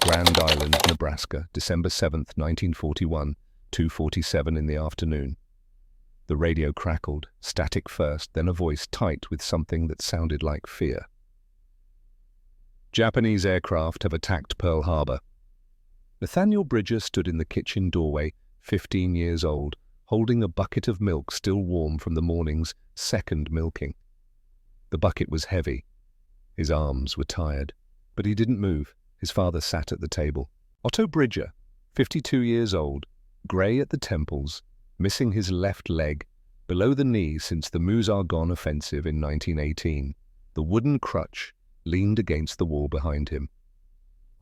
Grand Island, Nebraska, December 7th, 1941, 2:47 in the afternoon. The radio crackled, static first, then a voice tight with something that sounded like fear. Japanese aircraft have attacked Pearl Harbor. Nathaniel Bridger stood in the kitchen doorway, 15 years old, holding a bucket of milk still warm from the morning's second milking. The bucket was heavy. His arms were tired, but he didn't move. His father sat at the table. Otto Bridger, 52 years old, grey at the temples, missing his left leg, below the knee since the Meuse-Argonne offensive in 1918. The wooden crutch leaned against the wall behind him.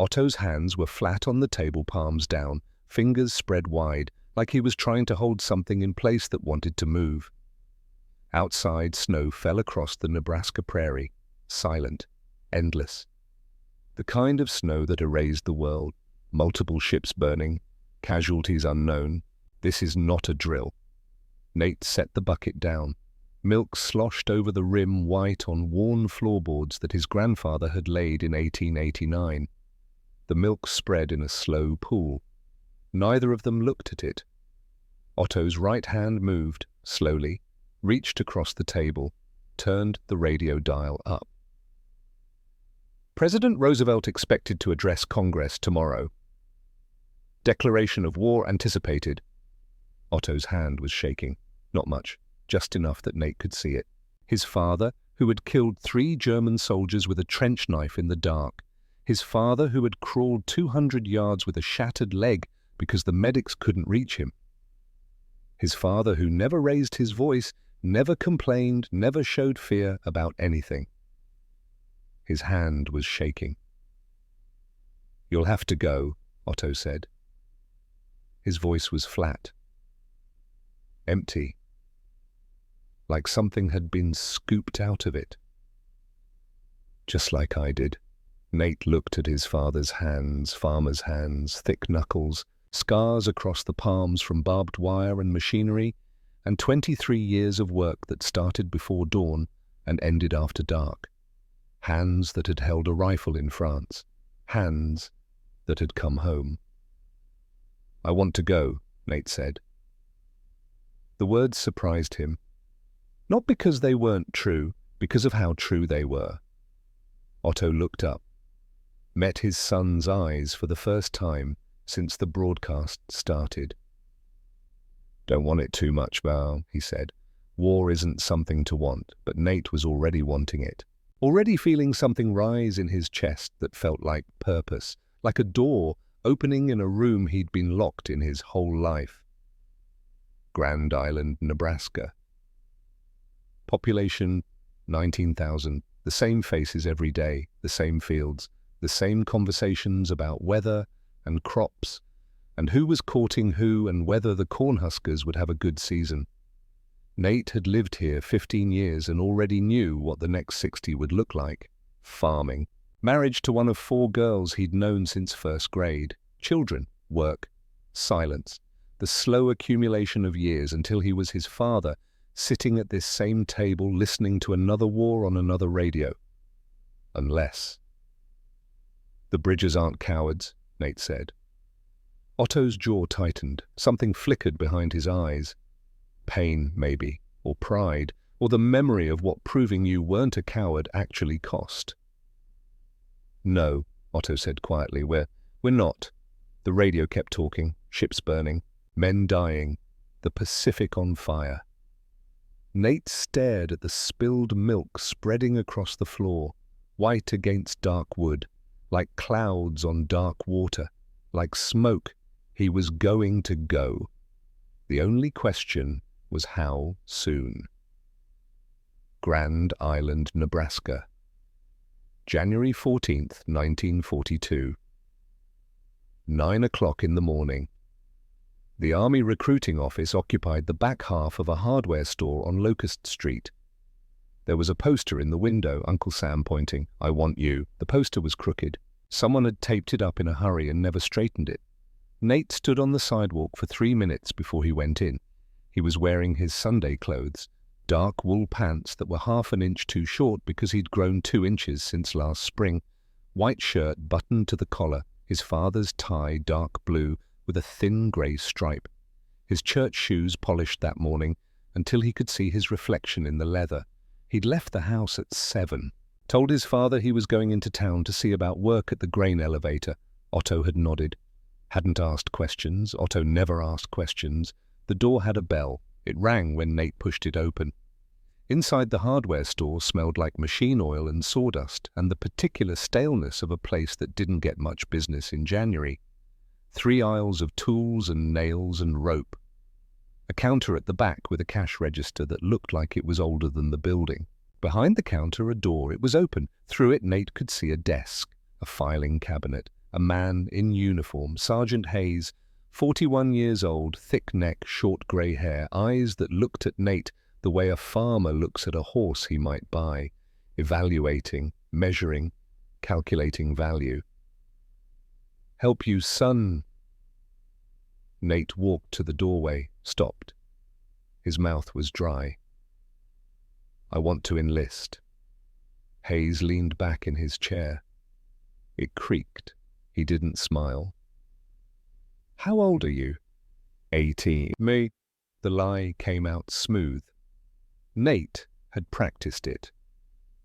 Otto's hands were flat on the table, palms down, fingers spread wide, like he was trying to hold something in place that wanted to move. Outside, snow fell across the Nebraska prairie, silent, endless. The kind of snow that erased the world, multiple ships burning, casualties unknown. This is not a drill. Nate set the bucket down. Milk sloshed over the rim, white on worn floorboards that his grandfather had laid in 1889. The milk spread in a slow pool. Neither of them looked at it. Otto's right hand moved, slowly, reached across the table, turned the radio dial up. President Roosevelt expected to address Congress tomorrow. Declaration of war anticipated. Otto's hand was shaking. Not much, just enough that Nate could see it. His father, who had killed 3 German soldiers with a trench knife in the dark. His father, who had crawled 200 yards with a shattered leg because the medics couldn't reach him. His father, who never raised his voice, never complained, never showed fear about anything. His hand was shaking. "You'll have to go," Otto said. His voice was flat. Empty. Like something had been scooped out of it. Just like I did. Nate looked at his father's hands, farmer's hands, thick knuckles, scars across the palms from barbed wire and machinery, and 23 years of work that started before dawn and ended after dark. Hands that had held a rifle in France. Hands that had come home. "I want to go," Nate said. The words surprised him. Not because they weren't true, because of how true they were. Otto looked up, met his son's eyes for the first time since the broadcast started. "Don't want it too much, Val," he said. "War isn't something to want," but Nate was already wanting it. Already feeling something rise in his chest that felt like purpose, like a door opening in a room he'd been locked in his whole life. Grand Island, Nebraska. Population 19,000, the same faces every day, the same fields, the same conversations about weather and crops, and who was courting who and whether the Cornhuskers would have a good season. Nate had lived here 15 years and already knew what the next 60 would look like. Farming. Marriage to one of 4 girls he'd known since first grade. Children. Work. Silence. The slow accumulation of years until he was his father, sitting at this same table listening to another war on another radio. Unless. "The Bridgers aren't cowards," Nate said. Otto's jaw tightened. Something flickered behind his eyes. Pain, maybe, or pride, or the memory of what proving you weren't a coward actually cost. "No," Otto said quietly, we're not." The radio kept talking, ships burning, men dying, the Pacific on fire. Nate stared at the spilled milk spreading across the floor, white against dark wood, like clouds on dark water, like smoke. He was going to go. The only question was how soon. Grand Island, Nebraska. January 14th, 1942. 9 o'clock in the morning. The Army recruiting office occupied the back half of a hardware store on Locust Street. There was a poster in the window, Uncle Sam pointing, "I want you." The poster was crooked. Someone had taped it up in a hurry and never straightened it. Nate stood on the sidewalk for 3 minutes before he went in. He was wearing his Sunday clothes, dark wool pants that were half an inch too short because he'd grown 2 inches since last spring, white shirt buttoned to the collar, His father's tie dark blue with a thin grey stripe. His church shoes polished that morning until he could see his reflection in the leather. He'd left the house at 7. Told his father he was going into town to see about work at the grain elevator. Otto had nodded. Hadn't asked questions. Otto never asked questions. The door had a bell. It rang when Nate pushed it open. Inside the hardware store smelled like machine oil and sawdust and the particular staleness of a place that didn't get much business in January. 3 aisles of tools and nails and rope. A counter at the back with a cash register that looked like it was older than the building. Behind the counter, a door. It was open. Through it, Nate could see a desk, a filing cabinet, a man in uniform, Sergeant Hayes, 41 years old, thick neck, short grey hair, eyes that looked at Nate the way a farmer looks at a horse he might buy, evaluating, measuring, calculating value. "Help you, son." Nate walked to the doorway, stopped. His mouth was dry. "I want to enlist." Hayes leaned back in his chair. It creaked. He didn't smile. "How old are you?" 18. "Me." The lie came out smooth. Nate had practiced it.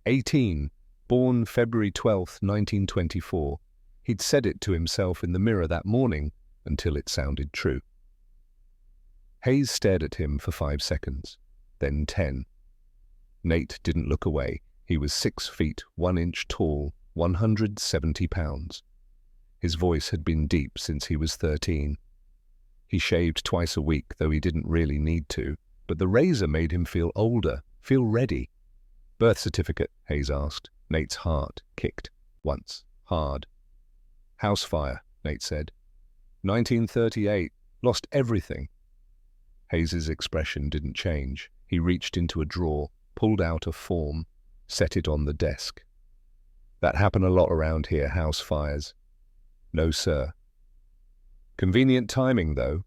18, born February 12, 1924. He'd said it to himself in the mirror that morning until it sounded true. Hayes stared at him for 5 seconds, then 10. Nate didn't look away. He was 6 feet, 1 inch tall, 170 pounds. His voice had been deep since he was 13. He shaved twice a week, though he didn't really need to, but the razor made him feel older, feel ready. "Birth certificate?" Hayes asked. Nate's heart kicked once, hard. "House fire," Nate said. 1938. Lost everything." Hayes's expression didn't change. He reached into a drawer, pulled out a form, set it on the desk. "That happen a lot around here, house fires." "No, sir." "Convenient timing, though."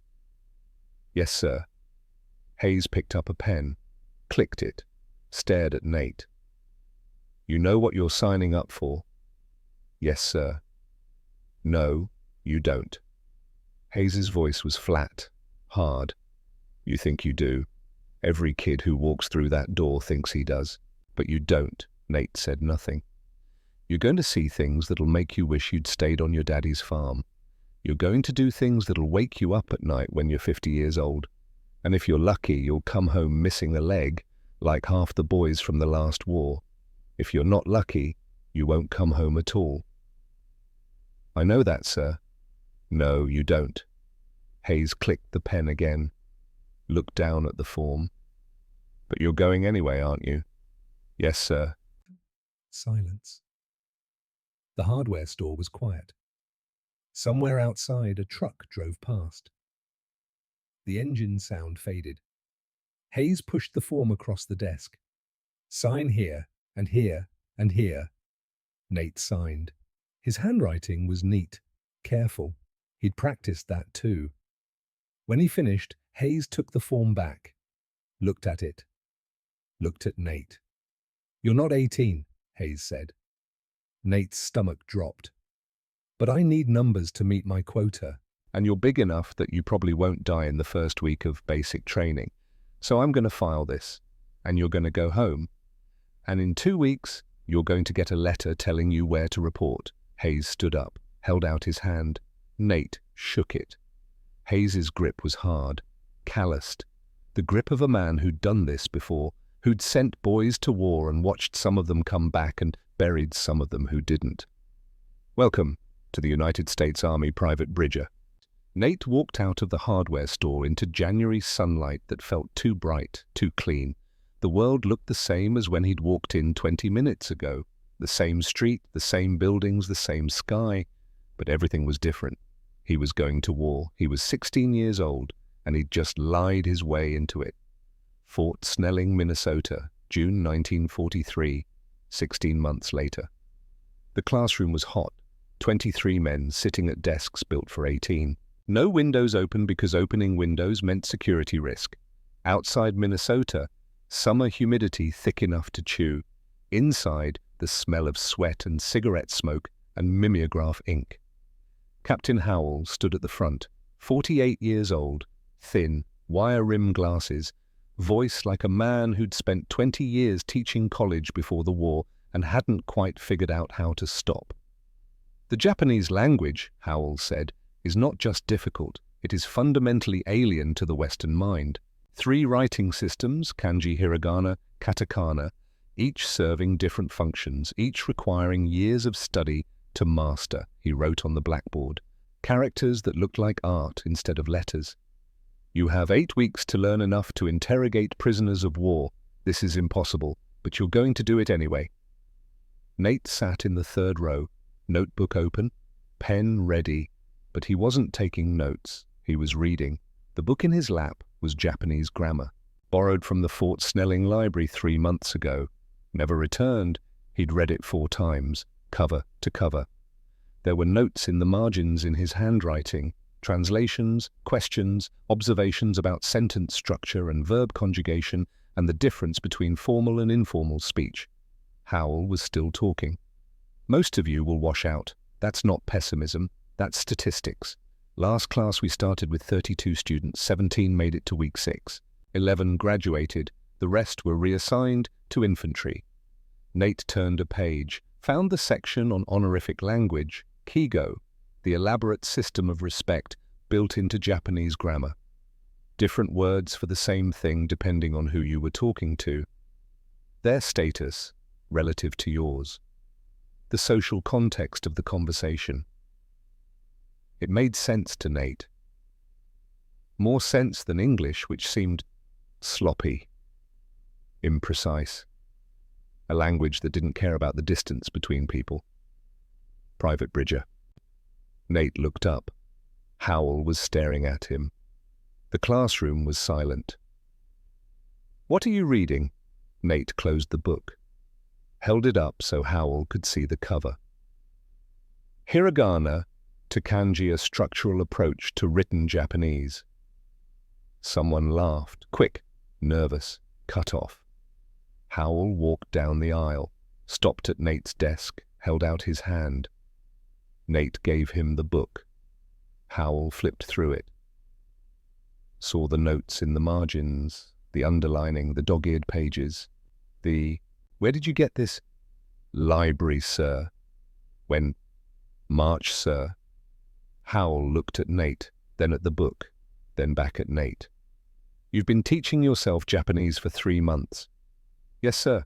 "Yes, sir." Hayes picked up a pen, clicked it, stared at Nate. "You know what you're signing up for?" "Yes, sir." "No, you don't." Hayes's voice was flat, hard. "You think you do. Every kid who walks through that door thinks he does. But you don't." Nate said nothing. "You're going to see things that'll make you wish you'd stayed on your daddy's farm. You're going to do things that'll wake you up at night when you're 50 years old. And if you're lucky, you'll come home missing a leg, like half the boys from the last war. If you're not lucky, you won't come home at all." "I know that, sir." "No, you don't." Hayes clicked the pen again, looked down at the form. "But you're going anyway, aren't you?" "Yes, sir." Silence. The hardware store was quiet. Somewhere outside, a truck drove past. The engine sound faded. Hayes pushed the form across the desk. "Sign here, and here, and here." Nate signed. His handwriting was neat, careful. He'd practiced that too. When he finished, Hayes took the form back, looked at it, looked at Nate. "You're not 18, Hayes said. Nate's stomach dropped. "But I need numbers to meet my quota. And you're big enough that you probably won't die in the first week of basic training. So I'm going to file this, and you're going to go home. And in 2 weeks, you're going to get a letter telling you where to report." Hayes stood up, held out his hand. Nate shook it. Hayes's grip was hard, calloused. The grip of a man who'd done this before, who'd sent boys to war and watched some of them come back and buried some of them who didn't. "Welcome to the United States Army, Private Bridger." Nate walked out of the hardware store into January sunlight that felt too bright, too clean. The world looked the same as when he'd walked in 20 minutes ago. The same street, the same buildings, the same sky. But everything was different. He was going to war. He was 16 years old, and he'd just lied his way into it. Fort Snelling, Minnesota, June 1943, 16 months later. The classroom was hot. 23 men sitting at desks built for 18. No windows open because opening windows meant security risk. Outside Minnesota, summer humidity thick enough to chew. Inside, the smell of sweat and cigarette smoke and mimeograph ink. Captain Howell stood at the front, 48 years old, thin, wire-rimmed glasses, voice like a man who'd spent 20 years teaching college before the war and hadn't quite figured out how to stop. The Japanese language, Howell said, is not just difficult, it is fundamentally alien to the Western mind. 3 writing systems, kanji, hiragana, katakana, each serving different functions, each requiring years of study to master, he wrote on the blackboard. Characters that looked like art instead of letters. You have 8 weeks to learn enough to interrogate prisoners of war. This is impossible, but you're going to do it anyway. Nate sat in the 3rd row, notebook open, pen ready, but he wasn't taking notes. He was reading. The book in his lap was Japanese grammar, borrowed from the Fort Snelling Library 3 months ago. Never returned. He'd read it 4 times, cover to cover. There were notes in the margins in his handwriting, translations, questions, observations about sentence structure and verb conjugation, and the difference between formal and informal speech. Howell was still talking. Most of you will wash out. That's not pessimism, that's statistics. Last class we started with 32 students, 17 made it to week 6. 11 graduated, the rest were reassigned to infantry. Nate turned a page, found the section on honorific language, Kigo, the elaborate system of respect built into Japanese grammar. Different words for the same thing depending on who you were talking to. Their status relative to yours. The social context of the conversation. It made sense to Nate. More sense than English, which seemed sloppy, imprecise. A language that didn't care about the distance between people. Private Bridger. Nate looked up. Howell was staring at him. The classroom was silent. What are you reading? Nate closed the book, held it up so Howell could see the cover. Hiragana to kanji, a structural approach to written Japanese. Someone laughed, quick, nervous, cut off. Howell walked down the aisle, stopped at Nate's desk, held out his hand. Nate gave him the book. Howell flipped through it. Saw the notes in the margins, the underlining, the dog-eared pages. Where did you get this? Library, sir. When? March, sir. Howell looked at Nate, then at the book, then back at Nate. You've been teaching yourself Japanese for 3 months. Yes, sir.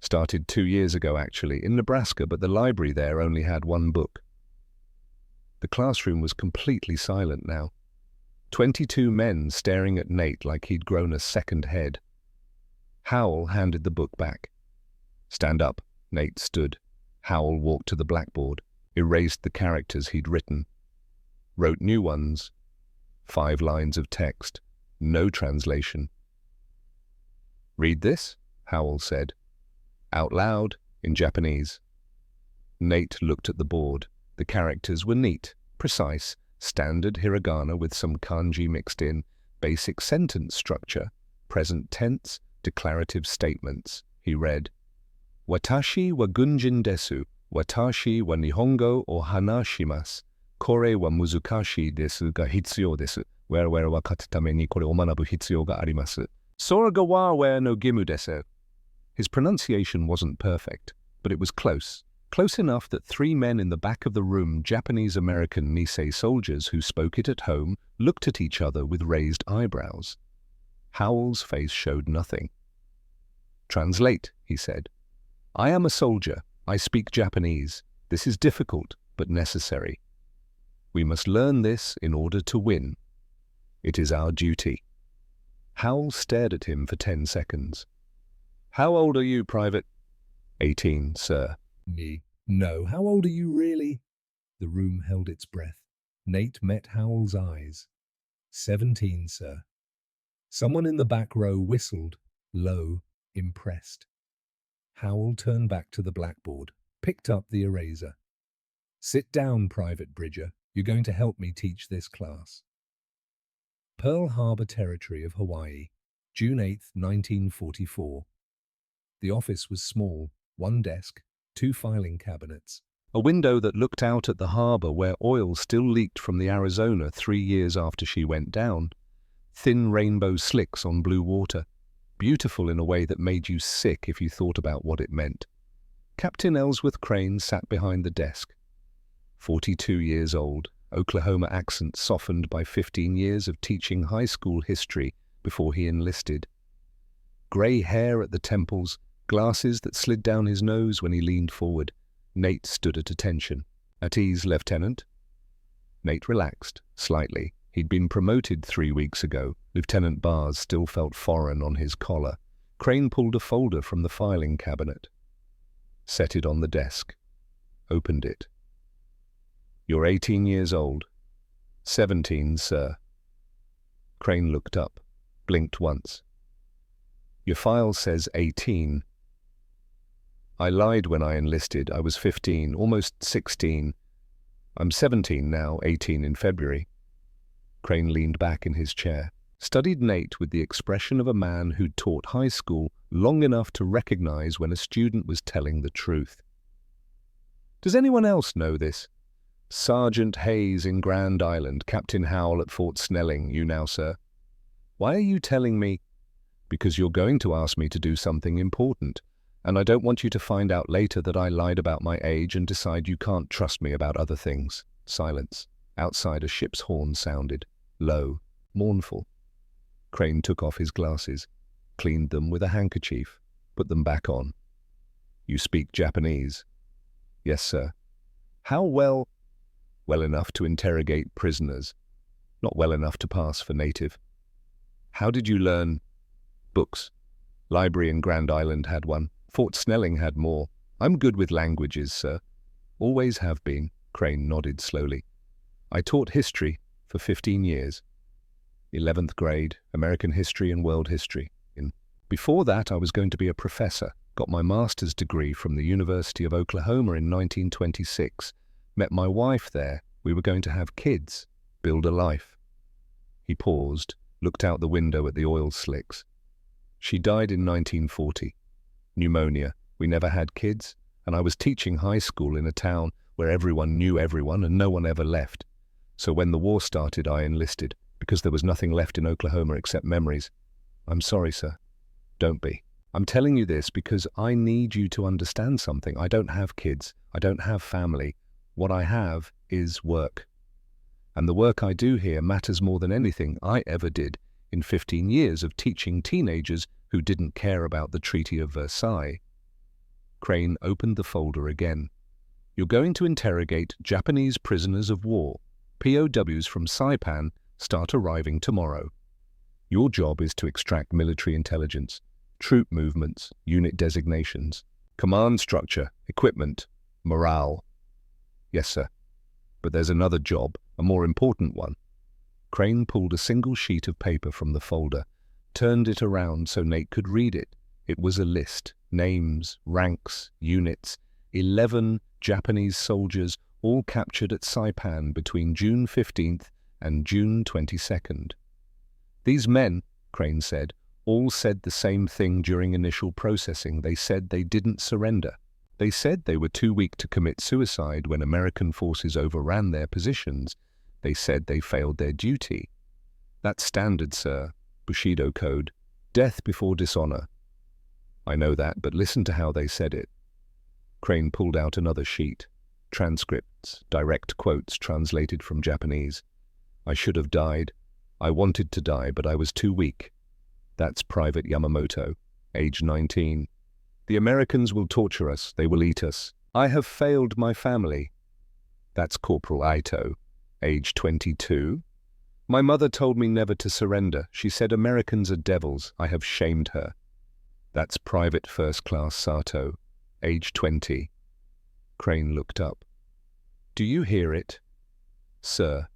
Started 2 years ago, actually, in Nebraska, but the library there only had 1 book. The classroom was completely silent now. 22 men staring at Nate like he'd grown a second head. Howell handed the book back. Stand up. Nate stood. Howell walked to the blackboard, erased the characters he'd written. Wrote new ones. 5 lines of text. No translation. Read this, Howell said. Out loud, in Japanese. Nate looked at the board. The characters were neat, precise, standard hiragana with some kanji mixed in, basic sentence structure, present tense, declarative statements. He read, Watashi wa gunjin desu, watashi wa nihongo o hanashimasu, kore wa muzukashi desu ga hitsuyou desu, were wa kata tame ni kore o manabu hitsuyou ga arimasu. Sora ga wa were no gimu desu. His pronunciation wasn't perfect, but it was close. Close enough that 3 men in the back of the room, Japanese-American Nisei soldiers who spoke it at home, looked at each other with raised eyebrows. Howell's face showed nothing. Translate, he said. I am a soldier. I speak Japanese. This is difficult, but necessary. We must learn this in order to win. It is our duty. Howell stared at him for 10 seconds. How old are you, Private? 18, sir. Me. No, how old are you really? The room held its breath. Nate met Howell's eyes. 17, sir. Someone in the back row whistled, low, impressed. Howell turned back to the blackboard, picked up the eraser. Sit down, Private Bridger. You're going to help me teach this class. Pearl Harbor Territory of Hawaii, June 8, 1944. The office was small, 1 desk, 2 filing cabinets, A window that looked out at the harbor where oil still leaked from the Arizona 3 years after she went down. Thin rainbow slicks on blue water, beautiful in a way that made you sick if you thought about what it meant. Captain Ellsworth Crane sat behind the desk. 42 years old, Oklahoma accent softened by 15 years of teaching high school history before he enlisted. Grey hair at the temples, glasses that slid down his nose when he leaned forward. Nate stood at attention. "At ease, Lieutenant?" Nate relaxed, slightly. He'd been promoted 3 weeks ago. Lieutenant Bars still felt foreign on his collar. Crane pulled a folder from the filing cabinet. Set it on the desk. Opened it. "You're 18 years old." "17, sir." Crane looked up, blinked once. "Your file says 18. I lied when I enlisted. I was 15, almost 16. I'm 17 now, 18 in February." Crane leaned back in his chair, studied Nate with the expression of a man who'd taught high school long enough to recognize when a student was telling the truth. "Does anyone else know this? Sergeant Hayes in Grand Island, Captain Howell at Fort Snelling, you now, sir. Why are you telling me?" "Because you're going to ask me to do something important. And I don't want you to find out later that I lied about my age and decide you can't trust me about other things." Silence. Outside, a ship's horn sounded, low, mournful. Crane took off his glasses, cleaned them with a handkerchief, put them back on. "You speak Japanese?" "Yes, sir." "How well?" "Well enough to interrogate prisoners. Not well enough to pass for native." "How did you learn?" "Books. Library in Grand Island had one. Fort Snelling had more. I'm good with languages, sir." "Always have been." Crane nodded slowly. "I taught history for 15 years. 11th grade, American history and world history. Before that, I was going to be a professor. Got my master's degree from the University of Oklahoma in 1926. Met my wife there. We were going to have kids, build a life." He paused, looked out the window at the oil slicks. "She died in 1940. Pneumonia. We never had kids, and I was teaching high school in a town where everyone knew everyone and no one ever left. So when the war started, I enlisted, because there was nothing left in Oklahoma except memories. I'm sorry, sir." "Don't be. I'm telling you this because I need you to understand something. I don't have kids. I don't have family. What I have is work. And the work I do here matters more than anything I ever did in 15 years of teaching teenagers who didn't care about the Treaty of Versailles." Crane opened the folder again. "You're going to interrogate Japanese prisoners of war. POWs from Saipan start arriving tomorrow. Your job is to extract military intelligence, troop movements, unit designations, command structure, equipment, morale." "Yes, sir. But there's another job, a more important one." Crane pulled a single sheet of paper from the folder, turned it around so Nate could read it. It was a list, names, ranks, units, 11 Japanese soldiers, all captured at Saipan between June 15th and June 22nd. "These men," Crane said, "all said the same thing during initial processing. They said they didn't surrender. They said they were too weak to commit suicide when American forces overran their positions. They said they failed their duty. That's standard, sir. Bushido code. Death before dishonor." "I know that, but listen to how they said it." Crane pulled out another sheet. Transcripts, direct quotes translated from Japanese. "I should have died. I wanted to die, but I was too weak. That's Private Yamamoto, age 19. The Americans will torture us. They will eat us. I have failed my family. That's Corporal Aito, age 22. My mother told me never to surrender. She said Americans are devils. I have shamed her. That's Private First Class Sato, age 20. Crane looked up. "Do you hear it?" "Sir,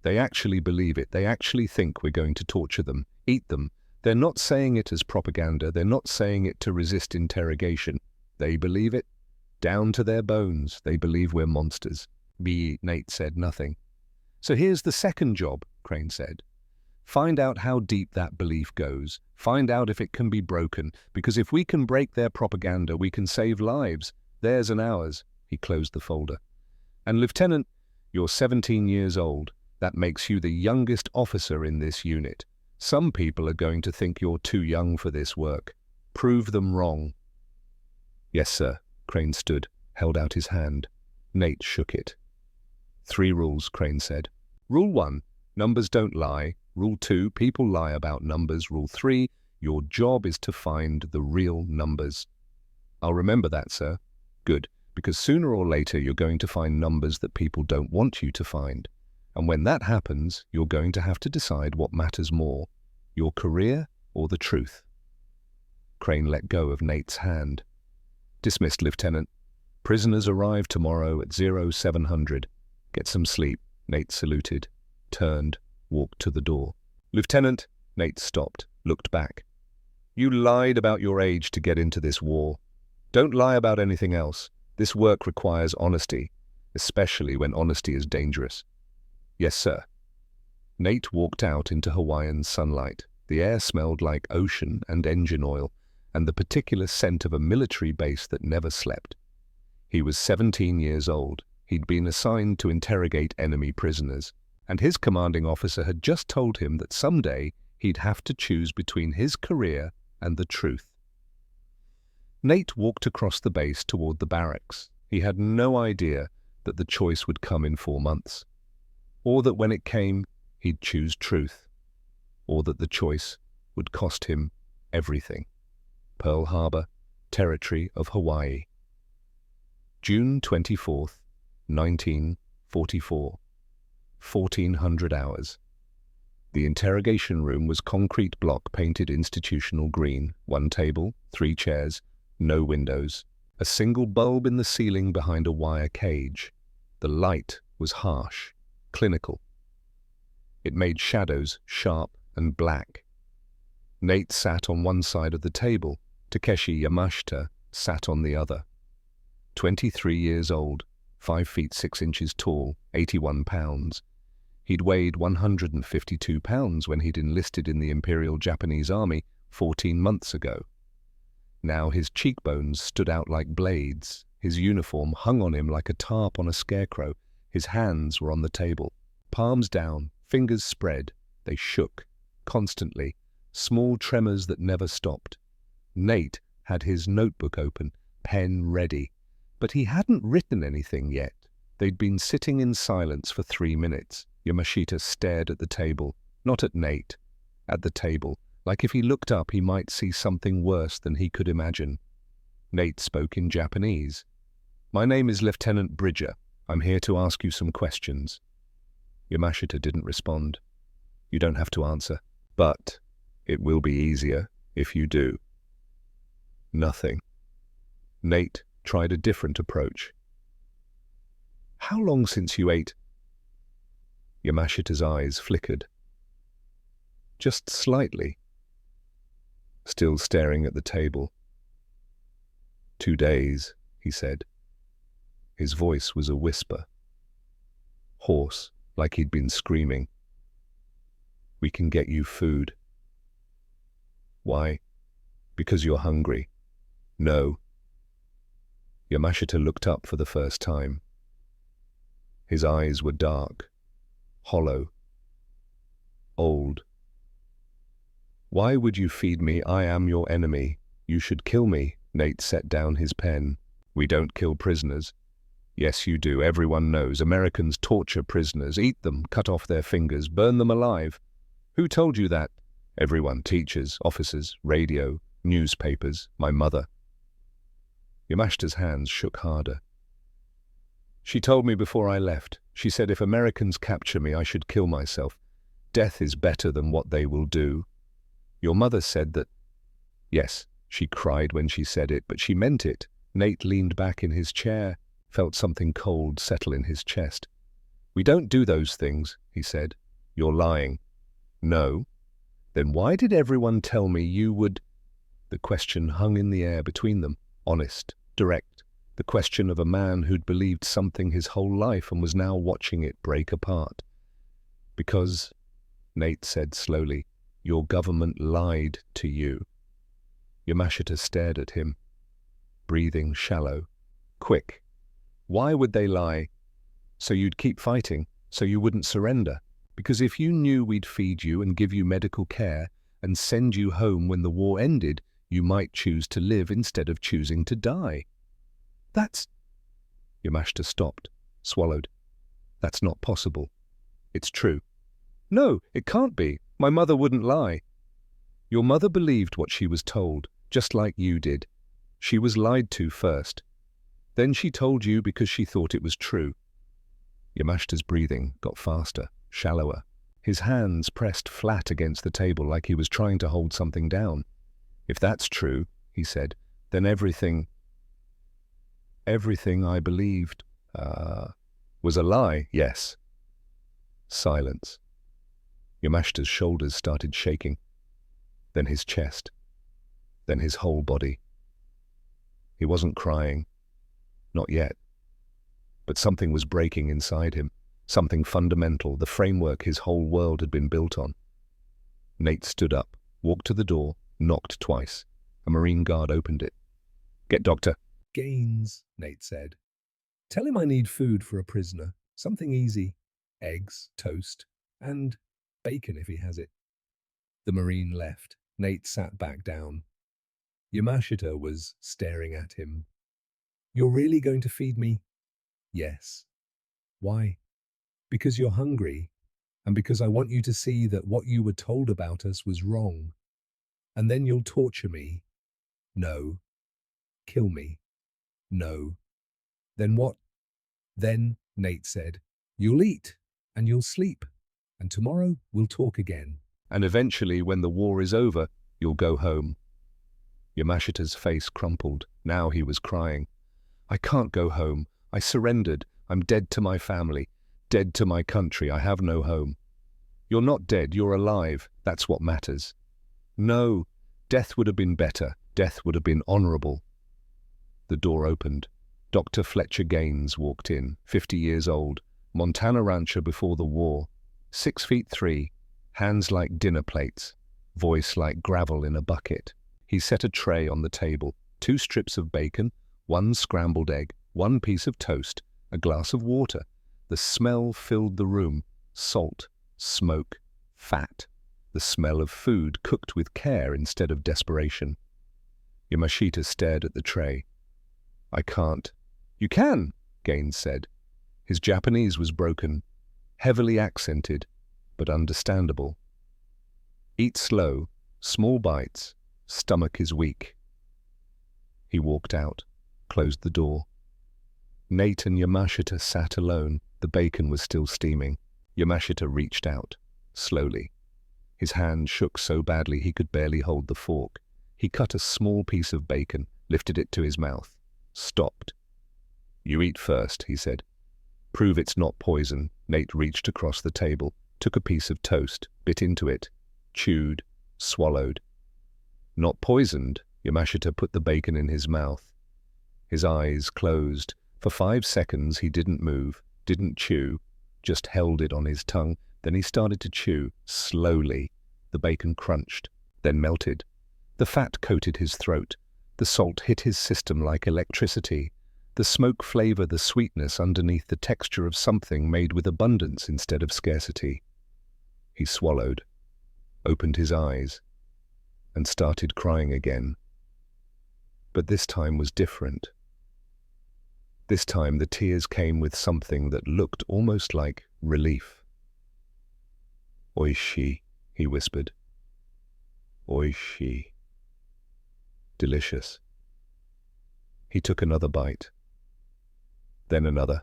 they actually believe it. They actually think we're going to torture them, eat them. They're not saying it as propaganda. They're not saying it to resist interrogation. They believe it. Down to their bones. They believe we're monsters." Nate said nothing. "So here's the second job," Crane said. "Find out how deep that belief goes. Find out if it can be broken, because if we can break their propaganda, we can save lives, theirs and ours. He closed the folder. And Lieutenant, you're 17 years old. That makes you the youngest officer in this unit. Some people are going to think you're too young for this work. Prove them wrong. Yes, sir. Crane stood, held out his hand. Nate shook it. 3 rules, Crane said. Rule 1, numbers don't lie. Rule 2, people lie about numbers. Rule 3, your job is to find the real numbers. I'll remember that, sir. Good, because sooner or later you're going to find numbers that people don't want you to find. And when that happens, you're going to have to decide what matters more, your career or the truth. Crane let go of Nate's hand. Dismissed, Lieutenant. Prisoners arrive tomorrow at 0700. Get some sleep. Nate saluted, turned, walked to the door. Lieutenant, Nate stopped, looked back. You lied about your age to get into this war. Don't lie about anything else. This work requires honesty, especially when honesty is dangerous. Yes, sir. Nate walked out into Hawaiian sunlight. The air smelled like ocean and engine oil, and the particular scent of a military base that never slept. He was 17 years old. He'd been assigned to interrogate enemy prisoners, and his commanding officer had just told him that someday he'd have to choose between his career and the truth. Nate walked across the base toward the barracks. He had no idea that the choice would come in 4 months, or that when it came, he'd choose truth, or that the choice would cost him everything. Pearl Harbor, territory of Hawaii. June 24th, 1944. 1400 hours. The interrogation room was concrete block painted institutional green. 1 table, 3 chairs, no windows. A single bulb in the ceiling behind a wire cage. The light was harsh, clinical. It made shadows sharp and black. Nate sat on one side of the table. Takeshi Yamashita sat on the other. 23 years old, 5 feet 6 inches tall, 81 pounds. He'd weighed 152 pounds when he'd enlisted in the Imperial Japanese Army 14 months ago. Now his cheekbones stood out like blades. His uniform hung on him like a tarp on a scarecrow. His hands were on the table. Palms down, fingers spread. They shook, constantly, small tremors that never stopped. Nate had his notebook open, pen ready. But he hadn't written anything yet. They'd been sitting in silence for 3 minutes. Yamashita stared at the table, not at Nate, at the table, like if he looked up he might see something worse than he could imagine. Nate spoke in Japanese. My name is Lieutenant Bridger. I'm here to ask you some questions. Yamashita didn't respond. You don't have to answer, but it will be easier if you do. Nothing. Nate tried a different approach. How long since you ate? Yamashita's eyes flickered. Just slightly. Still staring at the table. 2 days, he said. His voice was a whisper. Hoarse, like he'd been screaming. We can get you food. Why? Because you're hungry. No. Yamashita looked up for the first time. His eyes were dark, hollow, old. Why would you feed me? I am your enemy. You should kill me. Nate set down his pen. We don't kill prisoners. Yes, you do. Everyone knows. Americans torture prisoners, eat them, cut off their fingers, burn them alive. Who told you that? Everyone. Teachers, officers, radio, newspapers, my mother. Yamashita's hands shook harder. She told me before I left. She said if Americans capture me, I should kill myself. Death is better than what they will do. Your mother said that. Yes, she cried when she said it, but she meant it. Nate leaned back in his chair, felt something cold settle in his chest. We don't do those things, he said. You're lying. No. Then why did everyone tell me you would? The question hung in the air between them, honest, direct. The question of a man who'd believed something his whole life and was now watching it break apart. Because, Nate said slowly, your government lied to you. Yamashita stared at him, breathing shallow, quick. Why would they lie? So you'd keep fighting, so you wouldn't surrender. Because if you knew we'd feed you and give you medical care and send you home when the war ended, you might choose to live instead of choosing to die. That's... Yamashita stopped, swallowed. That's not possible. It's true. No, it can't be. My mother wouldn't lie. Your mother believed what she was told, just like you did. She was lied to first. Then she told you because she thought it was true. Yamashita's breathing got faster, shallower. His hands pressed flat against the table like he was trying to hold something down. If that's true, he said, then everything I believed, was a lie, yes. Silence. Yamashita's shoulders started shaking. Then his chest. Then his whole body. He wasn't crying. Not yet. But something was breaking inside him. Something fundamental, the framework his whole world had been built on. Nate stood up, walked to the door, knocked twice. A Marine guard opened it. Get Doctor. Gaines, Nate said. Tell him I need food for a prisoner. Something easy. Eggs, toast, and bacon if he has it. The Marine left. Nate sat back down. Yamashita was staring at him. You're really going to feed me? Yes. Why? Because you're hungry, and because I want you to see that what you were told about us was wrong. And then you'll torture me. No. Kill me. No. Then what? Then, Nate said, you'll eat, and you'll sleep, and tomorrow we'll talk again. And eventually, when the war is over, you'll go home. Yamashita's face crumpled. Now he was crying. I can't go home. I surrendered. I'm dead to my family. Dead to my country. I have no home. You're not dead. You're alive. That's what matters. No. Death would have been better. Death would have been honorable. The door opened. Dr. Fletcher Gaines walked in, 50 years old, Montana rancher before the war, 6'3", hands like dinner plates, voice like gravel in a bucket. He set a tray on the table, 2 strips of bacon, 1 scrambled egg, 1 piece of toast, a glass of water. The smell filled the room. Salt, smoke, fat. The smell of food cooked with care instead of desperation. Yamashita stared at the tray. I can't. You can, Gaines said. His Japanese was broken, heavily accented, but understandable. Eat slow, small bites, stomach is weak. He walked out, closed the door. Nate and Yamashita sat alone. The bacon was still steaming. Yamashita reached out, slowly. His hand shook so badly he could barely hold the fork. He cut a small piece of bacon, lifted it to his mouth, stopped. You eat first, he said. Prove it's not poison. Nate reached across the table, took a piece of toast, bit into it, chewed, swallowed. Not poisoned, Yamashita put the bacon in his mouth. His eyes closed. For 5 seconds he didn't move, didn't chew, just held it on his tongue. Then he started to chew, slowly. The bacon crunched, then melted. The fat coated his throat. The salt hit his system like electricity. The smoke flavor, the sweetness underneath the texture of something made with abundance instead of scarcity. He swallowed, opened his eyes, and started crying again. But this time was different. This time the tears came with something that looked almost like relief. Oishi, he whispered. Oishi. Delicious. He took another bite. Then another,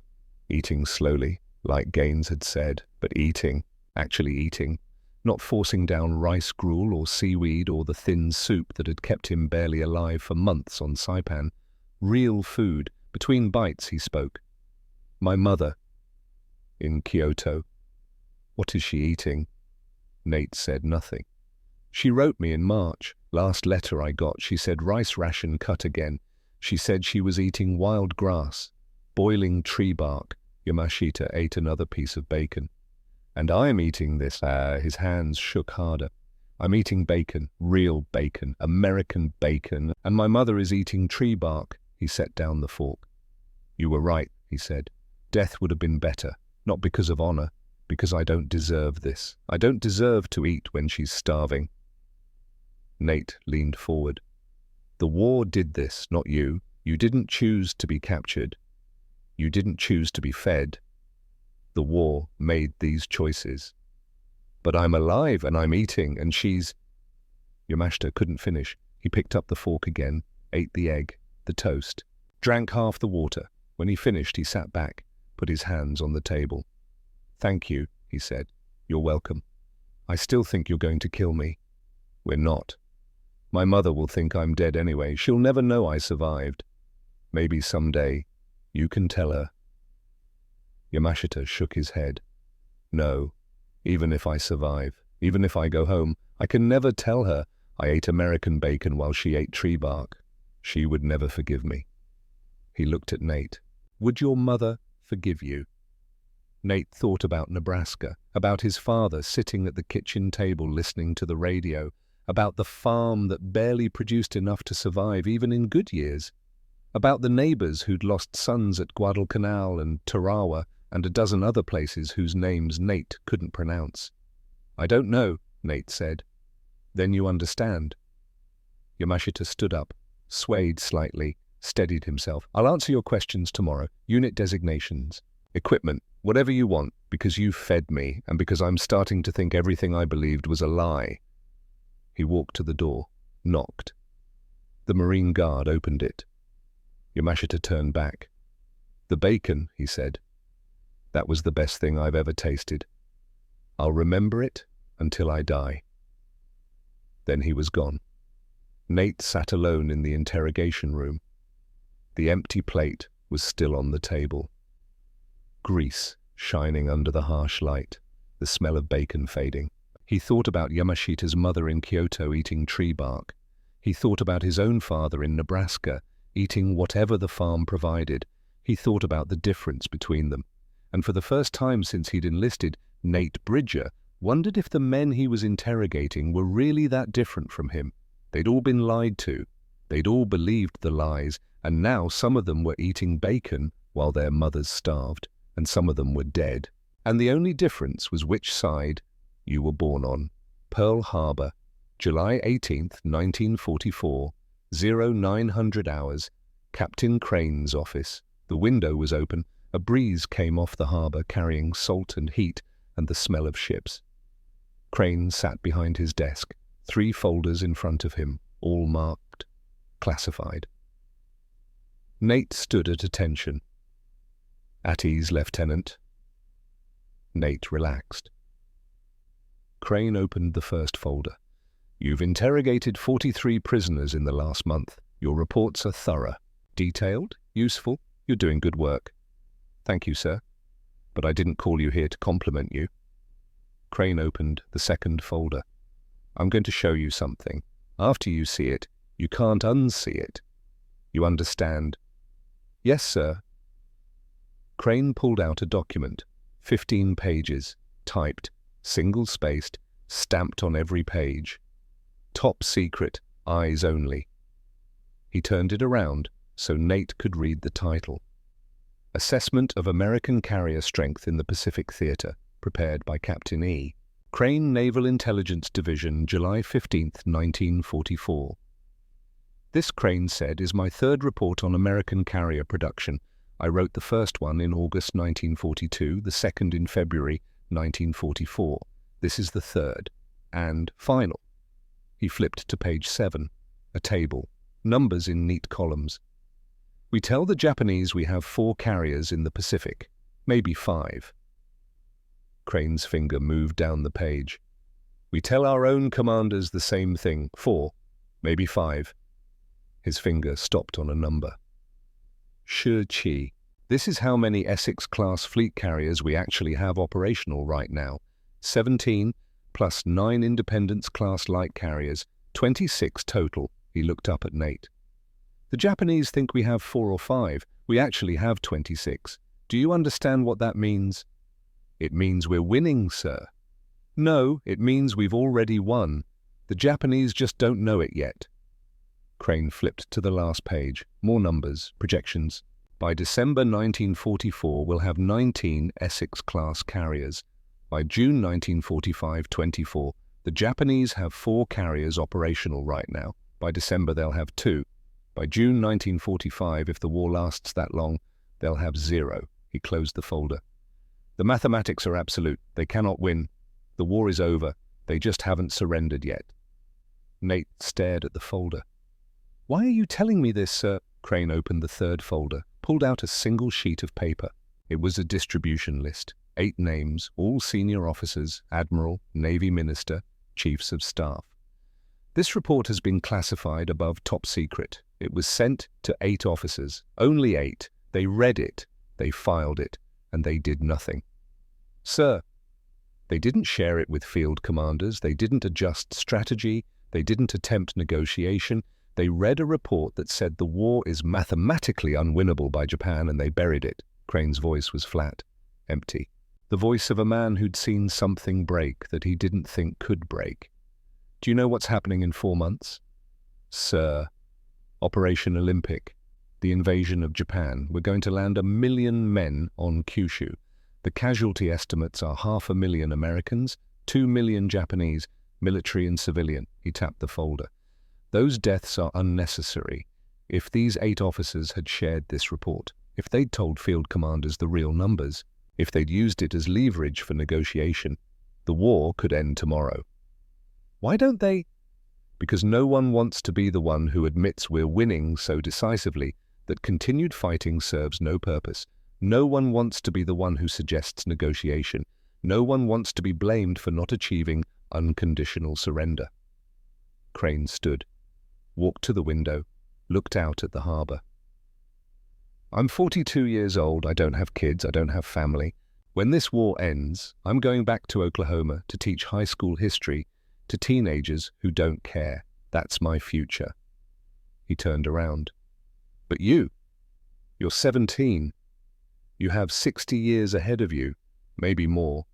eating slowly, like Gaines had said, but eating, actually eating, not forcing down rice gruel or seaweed or the thin soup that had kept him barely alive for months on Saipan. Real food. Between bites he spoke. My mother. In Kyoto. What is she eating? Nate said nothing. She wrote me in March. Last letter I got, she said rice ration cut again. She said she was eating wild grass, boiling tree bark. Yamashita ate another piece of bacon. And I'm eating this. His hands shook harder. I'm eating bacon, real bacon, American bacon, and my mother is eating tree bark. He set down the fork. You were right, he said. Death would have been better, not because of honor, because I don't deserve this. I don't deserve to eat when she's starving. Nate leaned forward. The war did this, not you. You didn't choose to be captured. You didn't choose to be fed. The war made these choices. But I'm alive and I'm eating and she's... Yamashita couldn't finish. He picked up the fork again, ate the egg, the toast, drank half the water. When he finished, he sat back, put his hands on the table. Thank you, he said. You're welcome. I still think you're going to kill me. We're not. My mother will think I'm dead anyway. She'll never know I survived. Maybe someday you can tell her. Yamashita shook his head. No, even if I survive, even if I go home, I can never tell her I ate American bacon while she ate tree bark. She would never forgive me. He looked at Nate. Would your mother forgive you? Nate thought about Nebraska, about his father sitting at the kitchen table listening to the radio, about the farm that barely produced enough to survive even in good years, about the neighbors who'd lost sons at Guadalcanal and Tarawa and a dozen other places whose names Nate couldn't pronounce. I don't know, Nate said. Then you understand. Yamashita stood up, swayed slightly, steadied himself. I'll answer your questions tomorrow. Unit designations, equipment, whatever you want, because you fed me and because I'm starting to think everything I believed was a lie. He walked to the door, knocked. The Marine guard opened it. Yamashita turned back. The bacon, he said. That was the best thing I've ever tasted. I'll remember it until I die. Then he was gone. Nate sat alone in the interrogation room. The empty plate was still on the table. Grease shining under the harsh light, the smell of bacon fading. He thought about Yamashita's mother in Kyoto eating tree bark. He thought about his own father in Nebraska eating whatever the farm provided. He thought about the difference between them. And for the first time since he'd enlisted, Nate Bridger wondered if the men he was interrogating were really that different from him. They'd all been lied to. They'd all believed the lies, and now some of them were eating bacon while their mothers starved, and some of them were dead. And the only difference was which side you were born on. Pearl Harbor, July 18th, 1944, 0900 hours, Captain Crane's office. The window was open. A breeze came off the harbor carrying salt and heat and the smell of ships. Crane sat behind his desk, 3 folders in front of him, all marked classified. Nate stood at attention. At ease, Lieutenant. Nate relaxed. Crane opened the first folder. You've interrogated 43 prisoners in the last month. Your reports are thorough, detailed, useful. You're doing good work. Thank you, sir. But I didn't call you here to compliment you. Crane opened the second folder. I'm going to show you something. After you see it, you can't unsee it. You understand? Yes, sir. Crane pulled out a document, 15 pages, typed, single-spaced, stamped on every page. Top secret, eyes only. He turned it around so Nate could read the title. Assessment of American Carrier Strength in the Pacific Theater, prepared by Captain E. Crane Naval Intelligence Division, July 15, 1944. This, Crane said, is my third report on American carrier production. I wrote the first one in August 1942, the second in February 1944. This is the third and final. He flipped to page 7, a table, numbers in neat columns. We tell the Japanese we have 4 carriers in the Pacific, maybe 5. Crane's finger moved down the page. We tell our own commanders the same thing, 4, maybe 5. His finger stopped on a number. Shi. This is how many Essex-class fleet carriers we actually have operational right now. 17 plus 9 Independence-class light carriers, 26 total. He looked up at Nate. The Japanese think we have 4 or 5. We actually have 26. Do you understand what that means? It means we're winning, sir. No, it means we've already won. The Japanese just don't know it yet. Crane flipped to the last page. More numbers, projections. By December 1944, we'll have 19 Essex-class carriers. By June 1945-24, the Japanese have 4 carriers operational right now. By December, they'll have 2. By June 1945, if the war lasts that long, they'll have 0. He closed the folder. The mathematics are absolute. They cannot win. The war is over. They just haven't surrendered yet. Nate stared at the folder. "Why are you telling me this, sir?" Crane opened the 3rd folder, pulled out a single sheet of paper. It was a distribution list. 8 names, all senior officers, admiral, Navy minister, chiefs of staff. This report has been classified above top secret. It was sent to 8 officers, only 8. They read it, they filed it, and they did nothing. Sir, they didn't share it with field commanders, they didn't adjust strategy, they didn't attempt negotiation. They read a report that said the war is mathematically unwinnable by Japan, and they buried it. Crane's voice was flat, empty. The voice of a man who'd seen something break that he didn't think could break. "Do you know what's happening in 4 months?" "Sir, Operation Olympic, the invasion of Japan. We're going to land 1 million men on Kyushu. The casualty estimates are 500,000 Americans, 2 million Japanese, military and civilian." He tapped the folder. "Those deaths are unnecessary. If these 8 officers had shared this report, if they'd told field commanders the real numbers, if they'd used it as leverage for negotiation, the war could end tomorrow." "Why don't they?" "Because no one wants to be the one who admits we're winning so decisively that continued fighting serves no purpose. No one wants to be the one who suggests negotiation. No one wants to be blamed for not achieving unconditional surrender." Crane stood, walked to the window, looked out at the harbor. "I'm 42 years old. I don't have kids. I don't have family. When this war ends, I'm going back to Oklahoma to teach high school history to teenagers who don't care. That's my future." He turned around. "But you're 17. You have 60 years ahead of you, maybe more.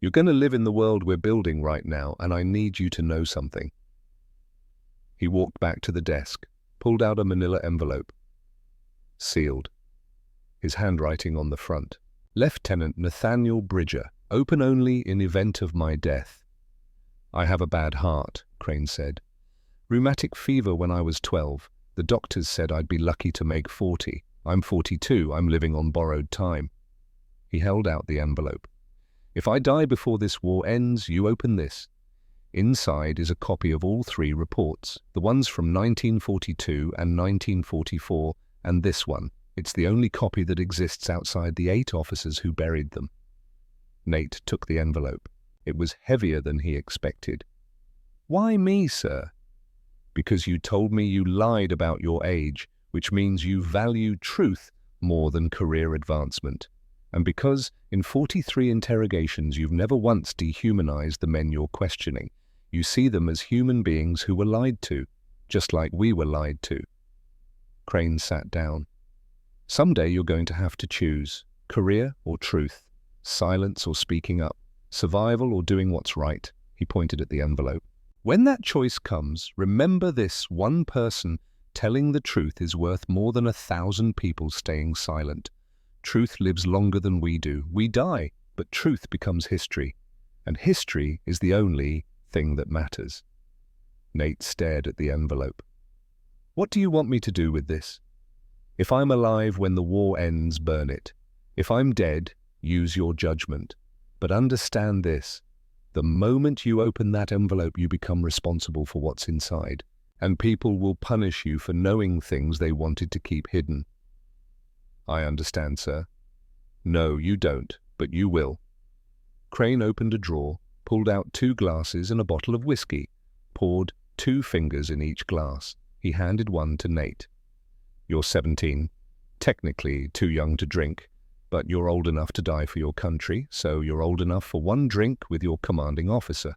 You're going to live in the world we're building right now, and I need you to know something." He walked back to the desk, pulled out a manila envelope. Sealed. His handwriting on the front. "Lieutenant Nathaniel Bridger, open only in event of my death." "I have a bad heart," Crane said. "Rheumatic fever when I was 12. The doctors said I'd be lucky to make 40. I'm 42. I'm living on borrowed time." He held out the envelope. "If I die before this war ends, you open this. Inside is a copy of all 3 reports, the ones from 1942 and 1944, and this one. It's the only copy that exists outside the 8 officers who buried them." Nate took the envelope. It was heavier than he expected. "Why me, sir?" "Because you told me you lied about your age, which means you value truth more than career advancement. And because in 43 interrogations you've never once dehumanized the men you're questioning. You see them as human beings who were lied to, just like we were lied to." Crane sat down. "Someday you're going to have to choose, career or truth, silence or speaking up, survival or doing what's right." He pointed at the envelope. "When that choice comes, remember this: one person telling the truth is worth more than 1,000 people staying silent. Truth lives longer than we do. We die, but truth becomes history. And history is the only thing that matters." Nate stared at the envelope. "What do you want me to do with this?" "If I'm alive when the war ends, burn it. If I'm dead, use your judgment. But understand this: the moment you open that envelope, you become responsible for what's inside, and people will punish you for knowing things they wanted to keep hidden." "I understand, sir." "No, you don't, but you will." Crane opened a drawer, pulled out 2 glasses and a bottle of whiskey, poured 2 fingers in each glass. He handed one to Nate. "You're 17, technically too young to drink, but you're old enough to die for your country, so you're old enough for one drink with your commanding officer."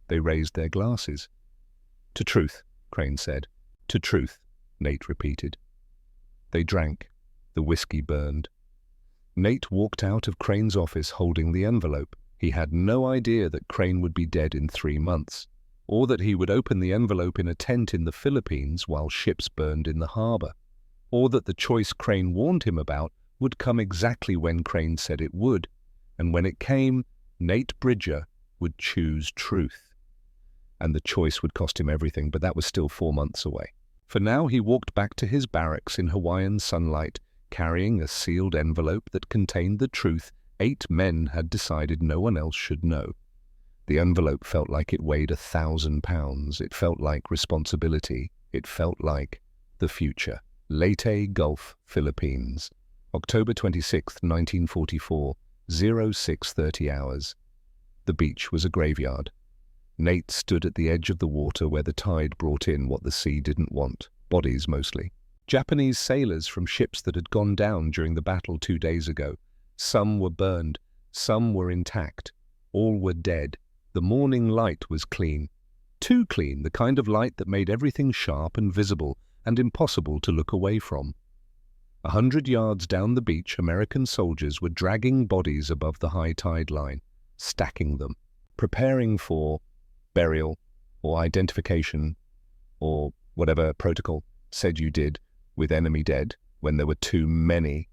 They raised their glasses. "To truth," Crane said. "To truth," Nate repeated. They drank. The whiskey burned. Nate walked out of Crane's office holding the envelope. He had no idea that Crane would be dead in 3 months, or that he would open the envelope in a tent in the Philippines while ships burned in the harbor. or that the choice Crane warned him about would come exactly when Crane said it would, and when it came, Nate Bridger would choose truth. And the choice would cost him everything, but that was still 4 months away. For now, he walked back to his barracks in Hawaiian sunlight, carrying a sealed envelope that contained the truth 8 men had decided no one else should know. The envelope felt like it weighed 1,000 pounds. It felt like responsibility. It felt like the future. Leyte, Gulf, Philippines. October 26, 1944, 0630 hours. The beach was a graveyard. Nate stood at the edge of the water where the tide brought in what the sea didn't want, bodies mostly. Japanese sailors from ships that had gone down during the battle 2 days ago. Some were burned, some were intact, all were dead. The morning light was clean. Too clean, the kind of light that made everything sharp and visible and impossible to look away from. 100 yards down the beach, American soldiers were dragging bodies above the high tide line, stacking them, preparing for burial or identification or whatever protocol said you did with enemy dead when there were too many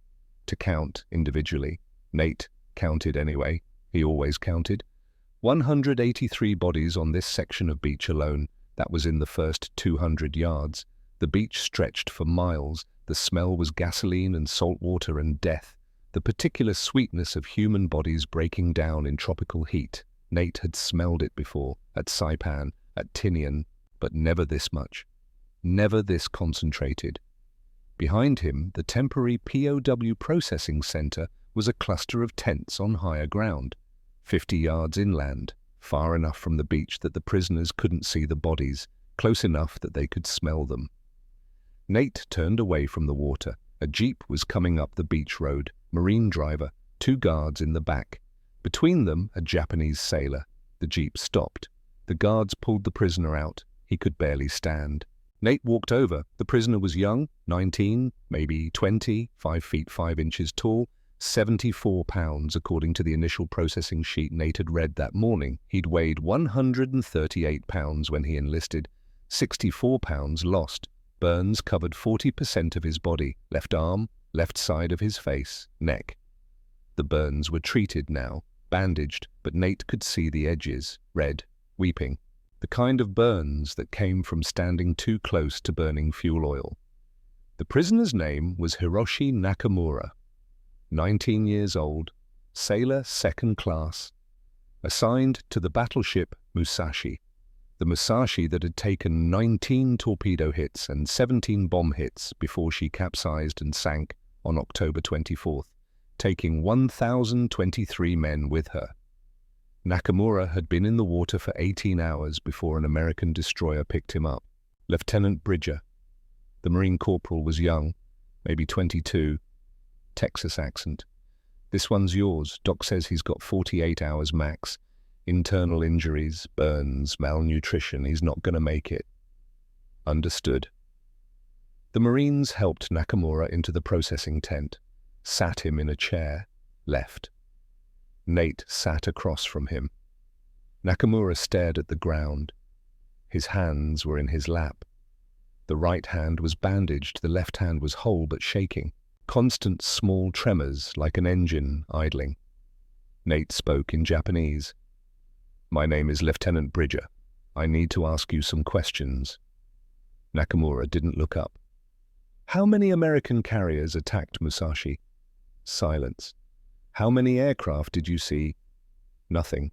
to count individually. Nate counted anyway. He always counted. 183 bodies on this section of beach alone. That was in the first 200 yards. The beach stretched for miles. The smell was gasoline and salt water and death. The particular sweetness of human bodies breaking down in tropical heat. Nate had smelled it before, at Saipan, at Tinian, but never this much. Never this concentrated. Behind him, the temporary POW processing center was a cluster of tents on higher ground, 50 yards inland, far enough from the beach that the prisoners couldn't see the bodies, close enough that they could smell them. Nate turned away from the water. A jeep was coming up the beach road, marine driver, 2 guards in the back. Between them, a Japanese sailor. The jeep stopped. The guards pulled the prisoner out. He could barely stand. Nate walked over. The prisoner was young, 19, maybe 20, 5 feet 5 inches tall, 74 pounds according to the initial processing sheet Nate had read that morning. He'd weighed 138 pounds when he enlisted, 64 pounds lost. Burns covered 40% of his body, left arm, left side of his face, neck. The burns were treated now, bandaged, but Nate could see the edges, red, weeping. The kind of burns that came from standing too close to burning fuel oil. The prisoner's name was Hiroshi Nakamura, 19 years old, sailor 2nd class, assigned to the battleship Musashi. The Musashi that had taken 19 torpedo hits and 17 bomb hits before she capsized and sank on October 24th, taking 1,023 men with her. Nakamura had been in the water for 18 hours before an American destroyer picked him up. Lieutenant Bridger. The Marine Corporal was young, maybe 22, Texas accent. "This one's yours. Doc says he's got 48 hours max. Internal injuries, burns, malnutrition. He's not going to make it." Understood. The Marines helped Nakamura into the processing tent, sat him in a chair, left. Nate sat across from him. Nakamura stared at the ground. His hands were in his lap. The right hand was bandaged, the left hand was whole but shaking. Constant small tremors like an engine idling. Nate spoke in Japanese. "My name is Lieutenant Bridger. I need to ask you some questions." Nakamura didn't look up. "How many American carriers attacked Musashi?" Silence. "How many aircraft did you see?" Nothing.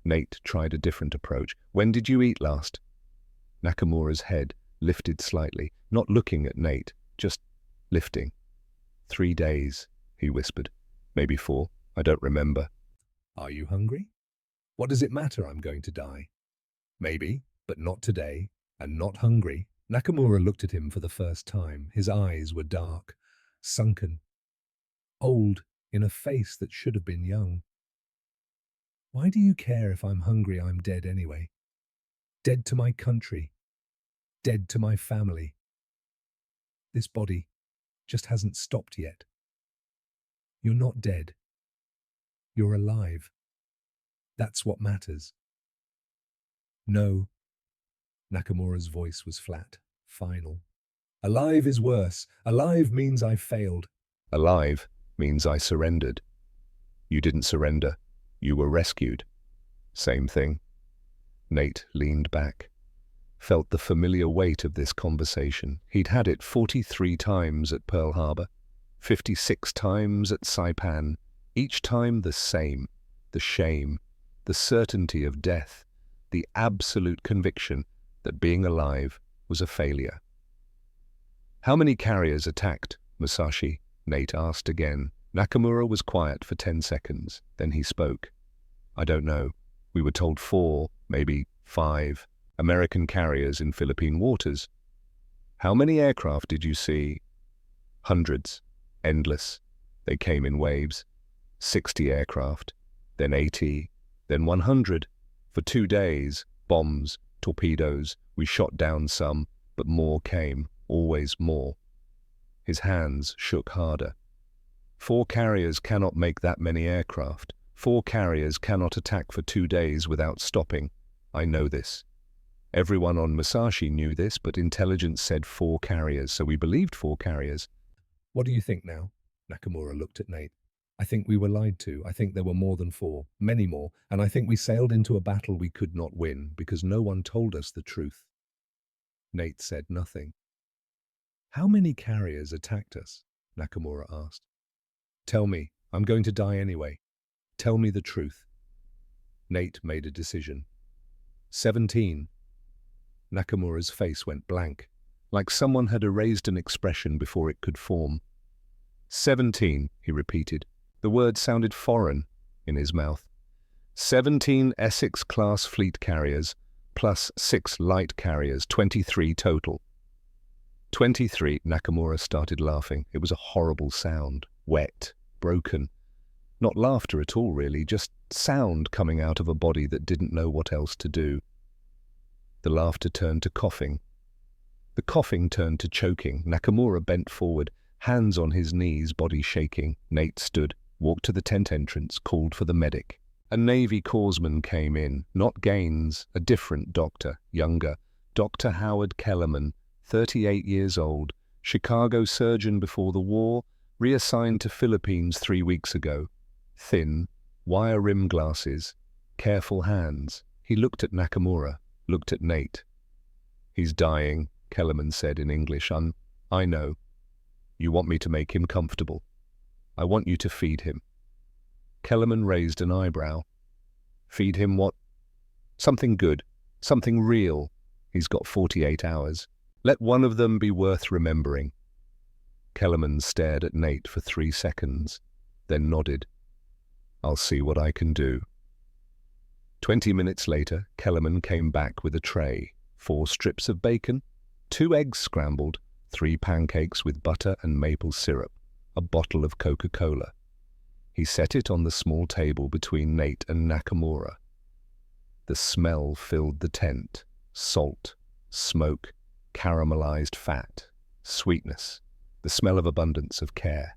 Nate tried a different approach. "When did you eat last?" Nakamura's head lifted slightly, not looking at Nate, just lifting. 3 days, he whispered. "Maybe 4. I don't remember." "Are you hungry? What does it matter? I'm going to die." "Maybe, but not today, and not hungry." Nakamura looked at him for the first time. His eyes were dark, sunken, old in a face that should have been young. "Why do you care if I'm hungry? I'm dead anyway. Dead to my country. Dead to my family. This body just hasn't stopped yet. You're not dead. You're alive. That's what matters." "No." Nakamura's voice was flat, final. Alive is worse. Alive means I failed. Alive means I surrendered. You didn't surrender. You were rescued. Same thing. Nate leaned back, felt the familiar weight of this conversation. He'd had it 43 times at Pearl Harbor, 56 times at Saipan, each time the same, the shame, the certainty of death, the absolute conviction that being alive was a failure. How many carriers attacked Musashi? Nate asked again. Nakamura was quiet for 10 seconds. Then he spoke. I don't know. We were told 4, maybe 5, American carriers in Philippine waters. How many aircraft did you see? Hundreds. Endless. They came in waves. 60 aircraft, then 80, then 100. For 2 days, bombs, torpedoes. We shot down some, but more came, always more. His hands shook harder. 4 carriers cannot make that many aircraft. 4 carriers cannot attack for 2 days without stopping. I know this. Everyone on Musashi knew this, but intelligence said 4 carriers, so we believed 4 carriers. What do you think now? Nakamura looked at Nate. I think we were lied to. I think there were more than 4, many more, and I think we sailed into a battle we could not win because no one told us the truth. Nate said nothing. How many carriers attacked us? Nakamura asked. Tell me, I'm going to die anyway. Tell me the truth. Nate made a decision. 17. Nakamura's face went blank, like someone had erased an expression before it could form. 17, he repeated. The word sounded foreign in his mouth. 17 Essex-class fleet carriers, plus 6 light carriers, 23 total. 23, Nakamura started laughing. It was a horrible sound, wet, broken. Not laughter at all, really, just sound coming out of a body that didn't know what else to do. The laughter turned to coughing. The coughing turned to choking. Nakamura bent forward, hands on his knees, body shaking. Nate stood, walked to the tent entrance, called for the medic. A Navy corpsman came in, not Gaines, a different doctor, younger, Dr. Howard Kellerman, 38 years old, Chicago surgeon before the war, reassigned to Philippines 3 weeks ago. Thin, wire rim glasses, careful hands. He looked at Nakamura, looked at Nate. He's dying, Kellerman said in English. I know. You want me to make him comfortable. I want you to feed him. Kellerman raised an eyebrow. Feed him what? Something good, something real. He's got 48 hours. Let one of them be worth remembering. Kellerman stared at Nate for 3 seconds, then nodded. I'll see what I can do. 20 minutes later, Kellerman came back with a tray, 4 strips of bacon, 2 eggs scrambled, 3 pancakes with butter and maple syrup, a bottle of Coca-Cola. He set it on the small table between Nate and Nakamura. The smell filled the tent. Salt, smoke, caramelized fat, sweetness, the smell of abundance, of care,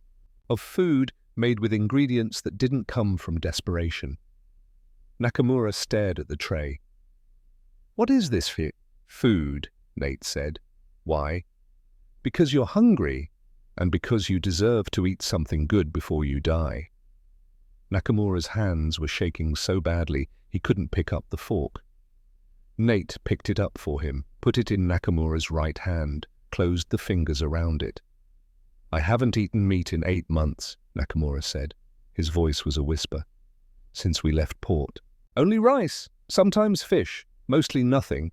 of food made with ingredients that didn't come from desperation. Nakamura stared at the tray. What is this food? Nate said. Why? Because you're hungry, and because you deserve to eat something good before you die. Nakamura's hands were shaking so badly he couldn't pick up the fork. Nate picked it up for him, put it in Nakamura's right hand, closed the fingers around it. I haven't eaten meat in 8 months, Nakamura said. His voice was a whisper. Since we left port. Only rice, sometimes fish, mostly nothing.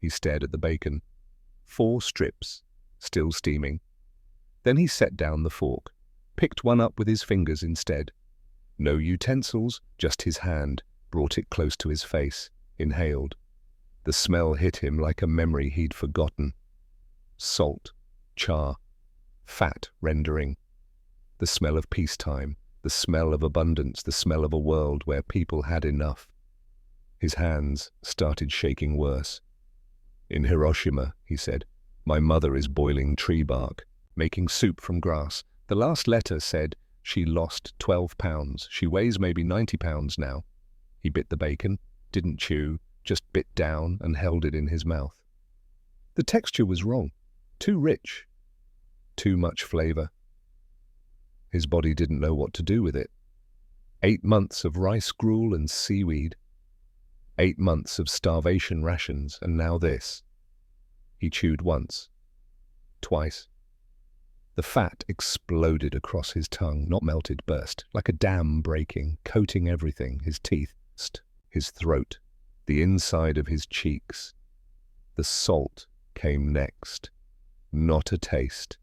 He stared at the bacon. 4 strips, still steaming. Then he set down the fork, picked one up with his fingers instead. No utensils, just his hand, brought it close to his face, inhaled. The smell hit him like a memory he'd forgotten. Salt, char, fat rendering. The smell of peacetime, the smell of abundance, the smell of a world where people had enough. His hands started shaking worse. In Hiroshima, he said, my mother is boiling tree bark, making soup from grass. The last letter said she lost 12 pounds. She weighs maybe 90 pounds now. He bit the bacon, didn't chew, just bit down and held it in his mouth. The texture was wrong. Too rich. Too much flavor. His body didn't know what to do with it. 8 months of rice gruel and seaweed. 8 months of starvation rations, and now this. He chewed once. Twice. The fat exploded across his tongue, not melted, burst, like a dam breaking, coating everything, his teeth, his throat, the inside of his cheeks. The salt came next. Not a taste.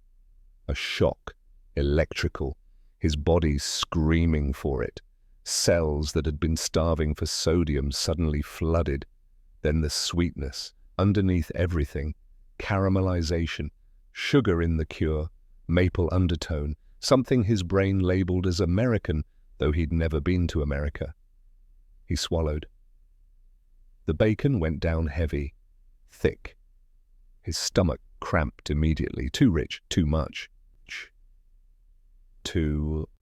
A shock, electrical, his body screaming for it. Cells that had been starving for sodium suddenly flooded. Then the sweetness, underneath everything, caramelization, sugar in the cure, maple undertone, something his brain labeled as American, though he'd never been to America. He swallowed. The bacon went down heavy, thick. His stomach cramped immediately. Too rich, too much.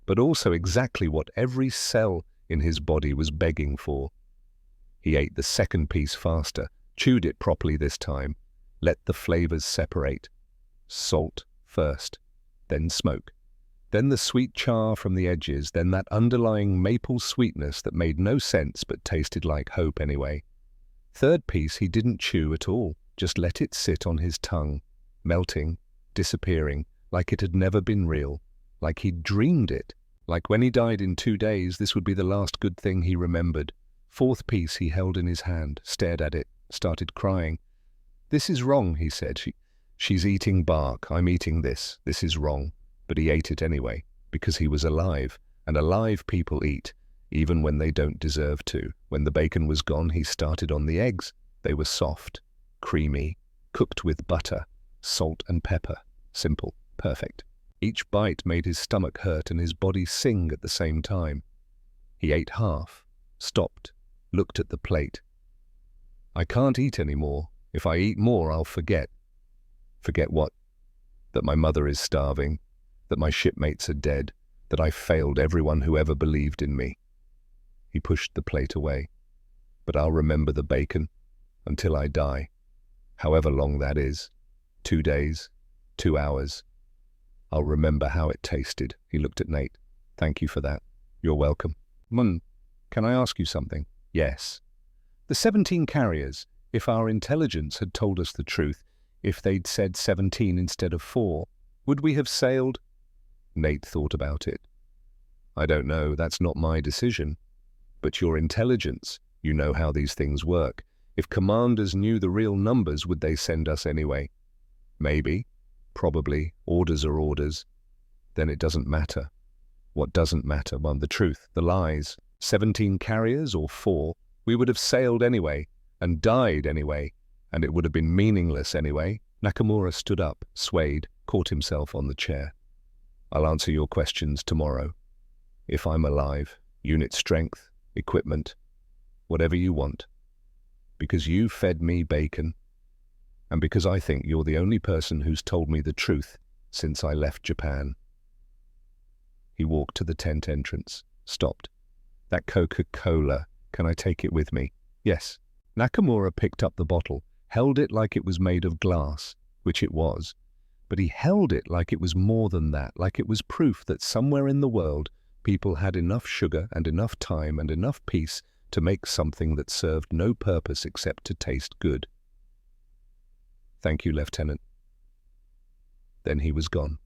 But also exactly what every cell in his body was begging for. He ate the second piece faster, chewed it properly this time, let the flavors separate. Salt first, then smoke, then the sweet char from the edges, then that underlying maple sweetness that made no sense but tasted like hope anyway. Third piece he didn't chew at all, just let it sit on his tongue, melting, disappearing, like it had never been real, like he'd dreamed it, like when he died in 2 days this would be the last good thing he remembered. Fourth piece he held in his hand, stared at it, started crying. "This is wrong," he said. She's eating bark, I'm eating this. This is wrong. But he ate it anyway, because he was alive, and alive people eat, even when they don't deserve to. When the bacon was gone, he started on the eggs. They were soft, creamy, cooked with butter, salt and pepper. Simple, perfect. Each bite made his stomach hurt and his body sing at the same time. He ate half, stopped, looked at the plate. "I can't eat any more. If I eat more, I'll forget." Forget what? That my mother is starving, that my shipmates are dead, that I failed everyone who ever believed in me. He pushed the plate away. "But I'll remember the bacon until I die. However long that is. 2 days, 2 hours. I'll remember how it tasted." He looked at Nate. "Thank you for that." "You're welcome." "Mun, can I ask you something?" "Yes." "The 17 carriers, if our intelligence had told us the truth, if they'd said 17 instead of 4, would we have sailed?" Nate thought about it. "I don't know, that's not my decision. But your intelligence, you know how these things work. If commanders knew the real numbers, would they send us anyway?" "Maybe. Probably. Orders are orders. Then it doesn't matter." "What doesn't matter?" "Well, the truth, the lies. 17 carriers or 4, we would have sailed anyway, and died anyway, and it would have been meaningless anyway." Nakamura stood up, swayed, caught himself on the chair. "I'll answer your questions tomorrow. If I'm alive, unit strength, equipment, whatever you want. Because you fed me bacon, and because I think you're the only person who's told me the truth since I left Japan." He walked to the tent entrance, stopped. "That Coca-Cola, can I take it with me?" "Yes." Nakamura picked up the bottle, held it like it was made of glass, which it was, but he held it like it was more than that, like it was proof that somewhere in the world people had enough sugar and enough time and enough peace to make something that served no purpose except to taste good. "Thank you, Lieutenant." Then he was gone.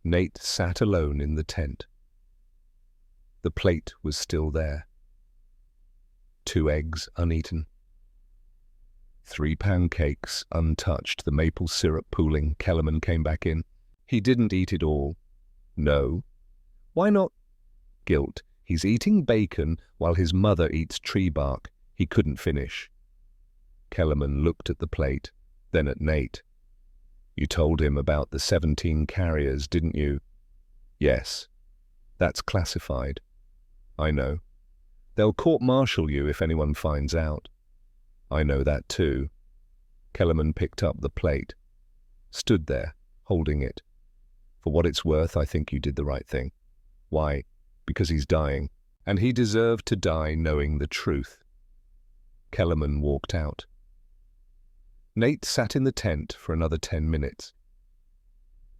Nate sat alone in the tent. The plate was still there. 2 eggs uneaten. 3 pancakes untouched, the maple syrup pooling. Kellerman came back in. He didn't eat it all. No. Why not? Guilt. He's eating bacon while his mother eats tree bark. He couldn't finish. Kellerman looked at the plate, then at Nate. "You told him about the 17 carriers, didn't you?" "Yes. That's classified." "I know. They'll court-martial you if anyone finds out." "I know that too." Kellerman picked up the plate, stood there, holding it. "For what it's worth, I think you did the right thing." "Why?" "Because he's dying, and he deserved to die knowing the truth." Kellerman walked out. Nate sat in the tent for another 10 minutes.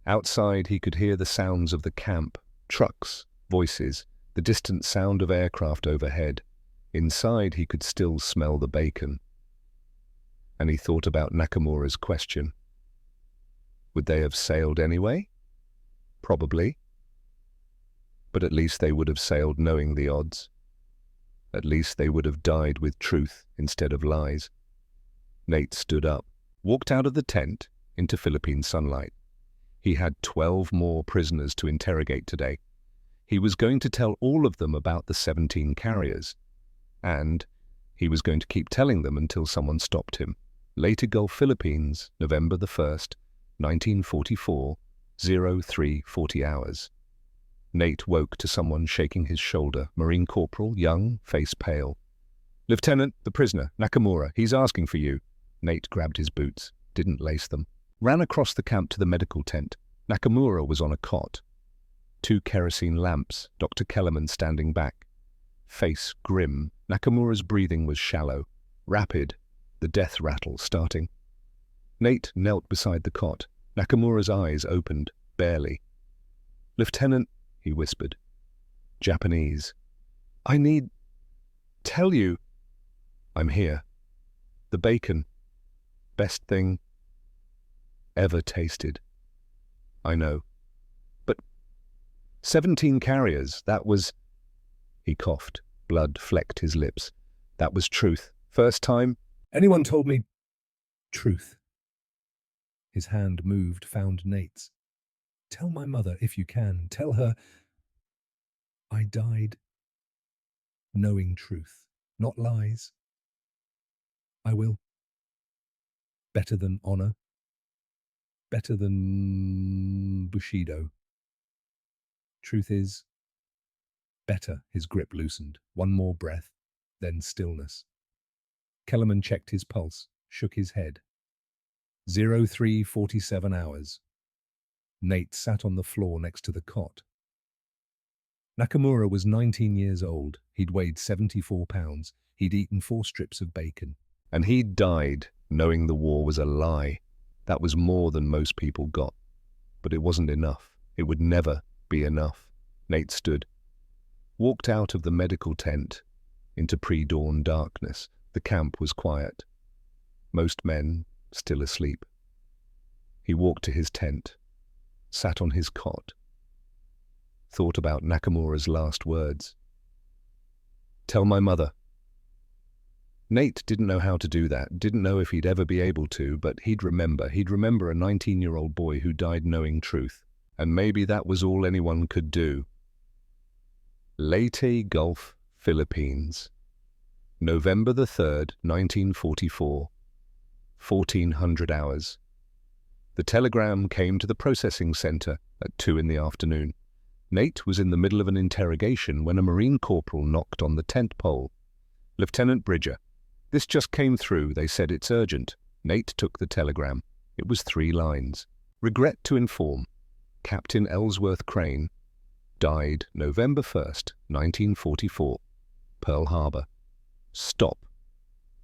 Outside, he could hear the sounds of the camp, trucks, voices, the distant sound of aircraft overhead. Inside, he could still smell the bacon. And he thought about Nakamura's question. Would they have sailed anyway? Probably. But at least they would have sailed knowing the odds. At least they would have died with truth instead of lies. Nate stood up, walked out of the tent into Philippine sunlight. He had 12 more prisoners to interrogate today. He was going to tell all of them about the 17 carriers. And he was going to keep telling them until someone stopped him. Leyte Gulf, Philippines, November the 1st, 1944, 03:40 hours. Nate woke to someone shaking his shoulder. Marine Corporal, young, face pale. "Lieutenant, the prisoner, Nakamura, he's asking for you." Nate grabbed his boots, didn't lace them, ran across the camp to the medical tent. Nakamura was on a cot. 2 kerosene lamps, Dr. Kellerman standing back. Face grim, Nakamura's breathing was shallow, rapid, the death rattle starting. Nate knelt beside the cot. Nakamura's eyes opened, barely. "Lieutenant," he whispered. Japanese. "I need... tell you." "I'm here. The bacon. Best thing ever tasted." "I know. But 17 carriers, that was..." He coughed. Blood flecked his lips. "That was truth. First time Anyone told me truth." His hand moved, found Nate's. "Tell my mother if you can. Tell her I died knowing truth, not lies. I will. Better than honor. Better than Bushido. Truth is better." His grip loosened. One more breath, then stillness. Kellerman checked his pulse, shook his head. 03:47 hours. Nate sat on the floor next to the cot. Nakamura was 19 years old. He'd weighed 74 pounds. He'd eaten 4 strips of bacon. and he'd died knowing the war was a lie. That was more than most people got. But it wasn't enough. It would never be enough. Nate stood, walked out of the medical tent into pre-dawn darkness. The camp was quiet. Most men still asleep. He walked to his tent, sat on his cot, thought about Nakamura's last words. "Tell my mother." Nate didn't know how to do that, didn't know if he'd ever be able to, but he'd remember a 19-year-old boy who died knowing truth, and maybe that was all anyone could do. Leyte Gulf, Philippines, November the 3rd, 1944, 1400 hours. The telegram came to the processing center at 2 in the afternoon. Nate was in the middle of an interrogation when a Marine corporal knocked on the tent pole. "Lieutenant Bridger, this just came through. They said it's urgent." Nate took the telegram. It was 3 lines. "Regret to inform, Captain Ellsworth Crane died November 1st, 1944, Pearl Harbor. Stop.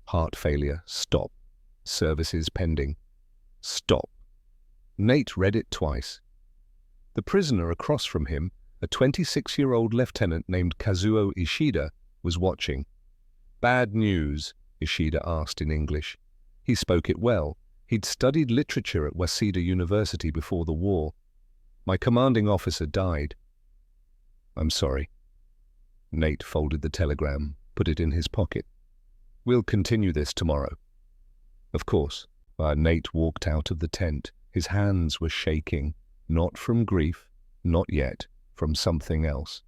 Heart failure. Stop. Services pending. Stop." Nate read it twice. The prisoner across from him, a 26-year-old lieutenant named Kazuo Ishida, was watching. "Bad news?" Ishida asked in English. He spoke it well. He'd studied literature at Waseda University before the war. "My commanding officer died." "I'm sorry." Nate folded the telegram, put it in his pocket. "We'll continue this tomorrow." Of course. Nate walked out of the tent. His hands were shaking, not from grief, not yet, from something else.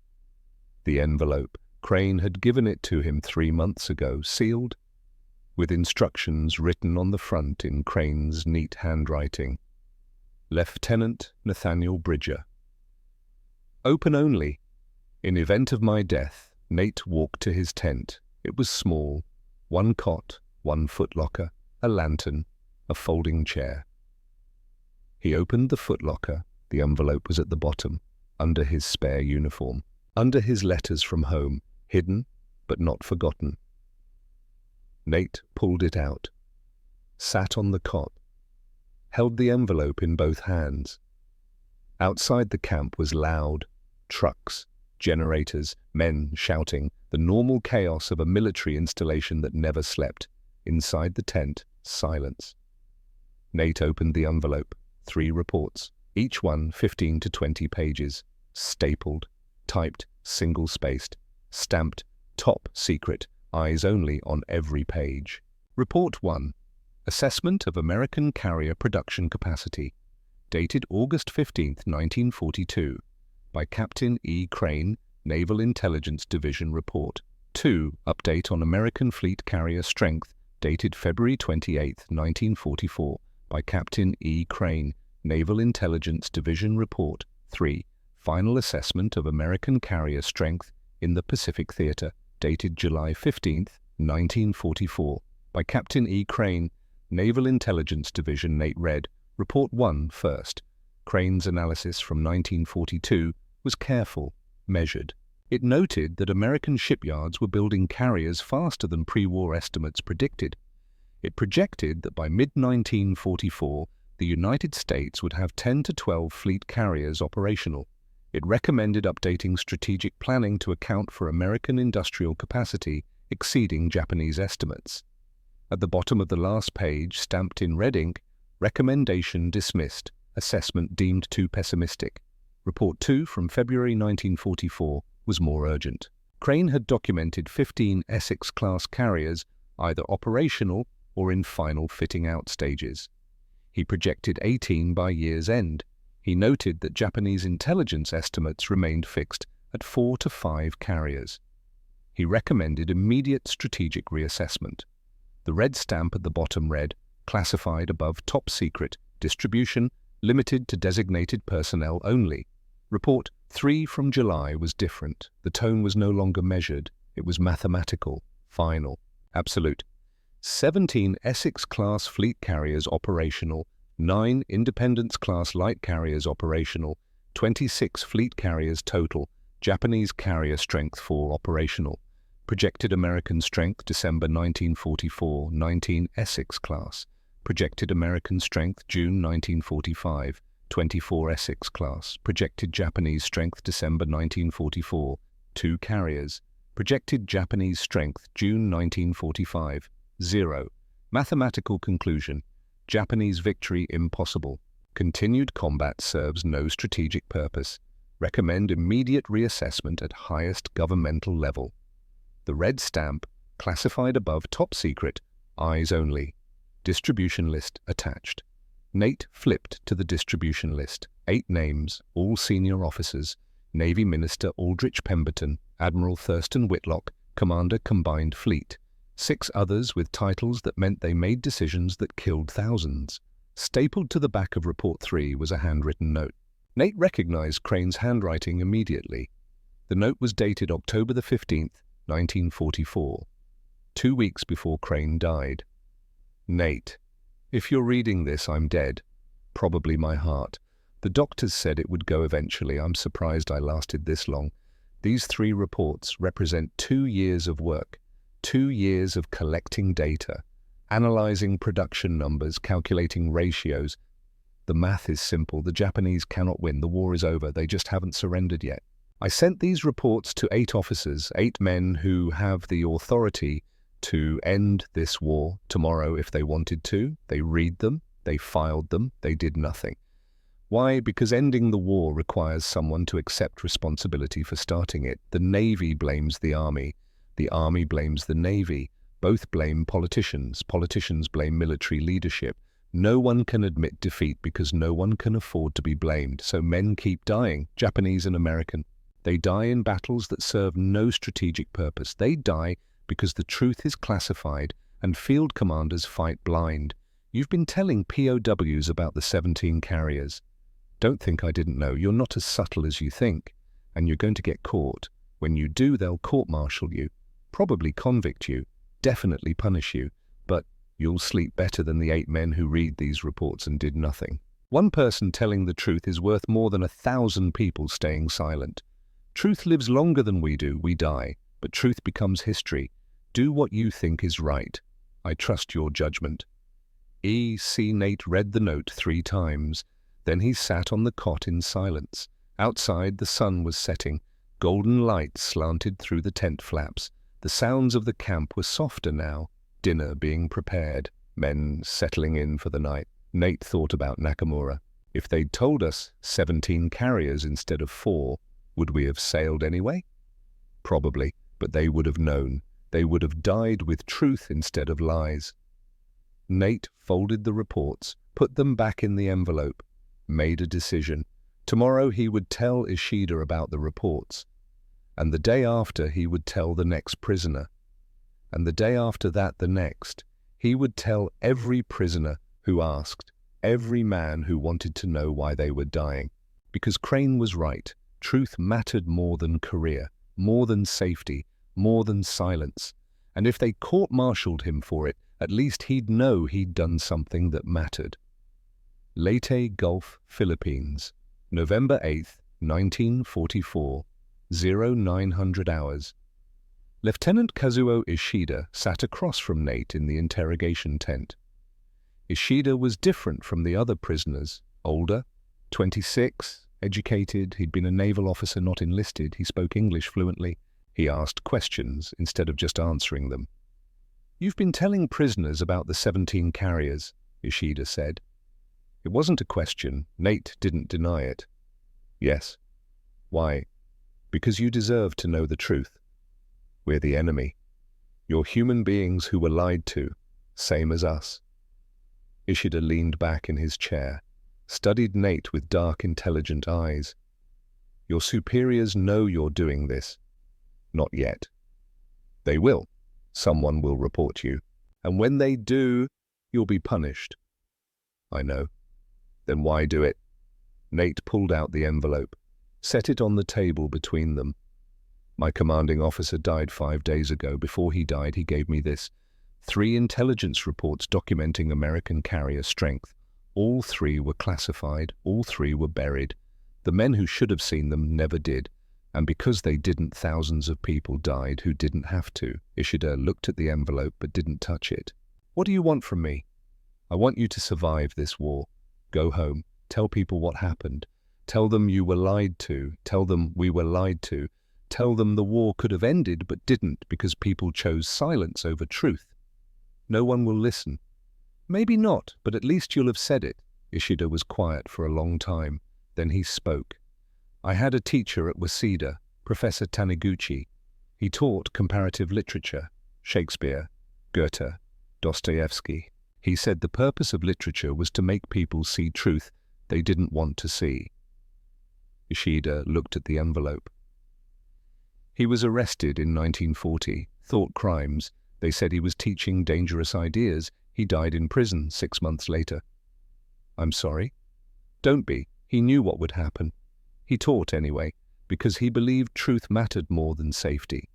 The envelope. Crane had given it to him 3 months ago, sealed, with instructions written on the front in Crane's neat handwriting. Lieutenant Nathaniel Bridger. Open only. In event of my death. Nate walked to his tent. It was small. 1 cot, 1 footlocker, a lantern, a folding chair. He opened the footlocker. The envelope was at the bottom, under his spare uniform, under his letters from home, hidden but not forgotten. Nate pulled it out. sat on the cot, held the envelope in both hands. Outside the camp was loud. Trucks, generators, men shouting, the normal chaos of a military installation that never slept. Inside the tent, silence. Nate opened the envelope. 3 reports, each one 15 to 20 pages, stapled, typed, single-spaced, stamped, top secret, eyes only on every page. Report 1. Assessment of American Carrier Production Capacity, dated August 15, 1942, by Captain E. Crane, Naval Intelligence Division Report. 2. Update on American Fleet Carrier Strength, dated February 28, 1944, by Captain E. Crane, Naval Intelligence Division Report. 3. Final Assessment of American Carrier Strength in the Pacific Theater, dated July 15, 1944, by Captain E. Crane, Naval Intelligence Division. Nate read Report 1 first. Crane's analysis from 1942 was careful, measured. It noted that American shipyards were building carriers faster than pre-war estimates predicted. It projected that by mid-1944, the United States would have 10 to 12 fleet carriers operational. It recommended updating strategic planning to account for American industrial capacity exceeding Japanese estimates. At the bottom of the last page, stamped in red ink, recommendation dismissed, assessment deemed too pessimistic. Report 2 from February 1944 was more urgent. Crane had documented 15 Essex-class carriers either operational or in final fitting-out stages. He projected 18 by year's end. He noted that Japanese intelligence estimates remained fixed at 4 to 5 carriers. He recommended immediate strategic reassessment. The red stamp at the bottom read, classified above top secret, distribution limited to designated personnel only. Report 3 from July was different. The tone was no longer measured. It was mathematical, final, absolute. 17 Essex-class fleet carriers operational, 9 Independence-class light carriers operational, 26 fleet carriers total, Japanese carrier strength 4 operational. Projected American strength December 1944, 19 Essex-class. Projected American strength June 1945, 24 Essex-class. Projected Japanese strength December 1944, 2 carriers. Projected Japanese strength June 1945, 0. Mathematical conclusion. Japanese victory impossible. Continued combat serves no strategic purpose. Recommend immediate reassessment at highest governmental level. The red stamp, classified above top secret, eyes only. Distribution list attached. Nate flipped to the distribution list. 8 names, all senior officers. Navy Minister Aldrich Pemberton, Admiral Thurston Whitlock, Commander Combined Fleet. 6 others with titles that meant they made decisions that killed thousands. Stapled to the back of Report 3 was a handwritten note. Nate recognized Crane's handwriting immediately. The note was dated October the 15th, 1944, 2 weeks before Crane died. Nate, if you're reading this, I'm dead. Probably my heart. The doctors said it would go eventually. I'm surprised I lasted this long. These 3 reports represent 2 years of work, 2 years of collecting data, analyzing production numbers, calculating ratios. The math is simple. The Japanese cannot win. The war is over. They just haven't surrendered yet. I sent these reports to 8 officers, 8 men who have the authority to end this war tomorrow if they wanted to. They read them, they filed them, they did nothing. Why? Because ending the war requires someone to accept responsibility for starting it. The Navy blames the Army blames the Navy. Both blame politicians. Politicians blame military leadership. No one can admit defeat because no one can afford to be blamed. So men keep dying, Japanese and American. They die in battles that serve no strategic purpose. They die because the truth is classified and field commanders fight blind. You've been telling POWs about the 17 carriers. Don't think I didn't know. You're not as subtle as you think, and you're going to get caught. When you do, they'll court-martial you, probably convict you, definitely punish you, but you'll sleep better than the 8 men who read these reports and did nothing. One person telling the truth is worth more than 1,000 people staying silent. Truth lives longer than we do. We die, but truth becomes history. Do what you think is right. I trust your judgment. Nate read the note 3 times. Then he sat on the cot in silence. Outside, the sun was setting. Golden light slanted through the tent flaps. The sounds of the camp were softer now. Dinner being prepared. Men settling in for the night. Nate thought about Nakamura. If they'd told us 17 carriers instead of 4, would we have sailed anyway? Probably, but they would have known. They would have died with truth instead of lies. Nate folded the reports, put them back in the envelope, made a decision. Tomorrow he would tell Ishida about the reports, and the day after he would tell the next prisoner, and the day after that the next. He would tell every prisoner who asked, every man who wanted to know why they were dying. Because Crane was right. Truth mattered more than career, more than safety, more than silence. And if they court-martialed him for it, at least he'd know he'd done something that mattered. Leyte, Gulf, Philippines, November 8th, 1944, 0900 hours. Lieutenant Kazuo Ishida sat across from Nate in the interrogation tent. Ishida was different from the other prisoners. Older, 26, educated, he'd been a naval officer not enlisted, he spoke English fluently. He asked questions instead of just answering them. "You've been telling prisoners about the 17 carriers," Ishida said. It wasn't a question. Nate didn't deny it. "Yes." "Why?" "Because you deserve to know the truth. We're the enemy. You're human beings who were lied to, same as us." Ishida leaned back in his chair, studied Nate with dark, intelligent eyes. "Your superiors know you're doing this." "Not yet." "They will. Someone will report you. And when they do, you'll be punished." "I know." "Then why do it?" Nate pulled out the envelope, set it on the table between them. "My commanding officer died 5 days ago. Before he died, he gave me this. 3 intelligence reports documenting American carrier strength. All 3 were classified. All 3 were buried. The men who should have seen them never did. And because they didn't, thousands of people died who didn't have to." Ishida looked at the envelope but didn't touch it. "What do you want from me?" "I want you to survive this war. Go home. Tell people what happened. Tell them you were lied to. Tell them we were lied to. Tell them the war could have ended but didn't because people chose silence over truth. No one will listen." "Maybe not, but at least you'll have said it." Ishida was quiet for a long time. Then he spoke. "I had a teacher at Waseda, Professor Taniguchi. He taught comparative literature, Shakespeare, Goethe, Dostoevsky. He said the purpose of literature was to make people see truth they didn't want to see." Ishida looked at the envelope. "He was arrested in 1940, thought crimes. They said he was teaching dangerous ideas. He died in prison 6 months later." "I'm sorry?" "Don't be. He knew what would happen. He taught anyway, because he believed truth mattered more than safety."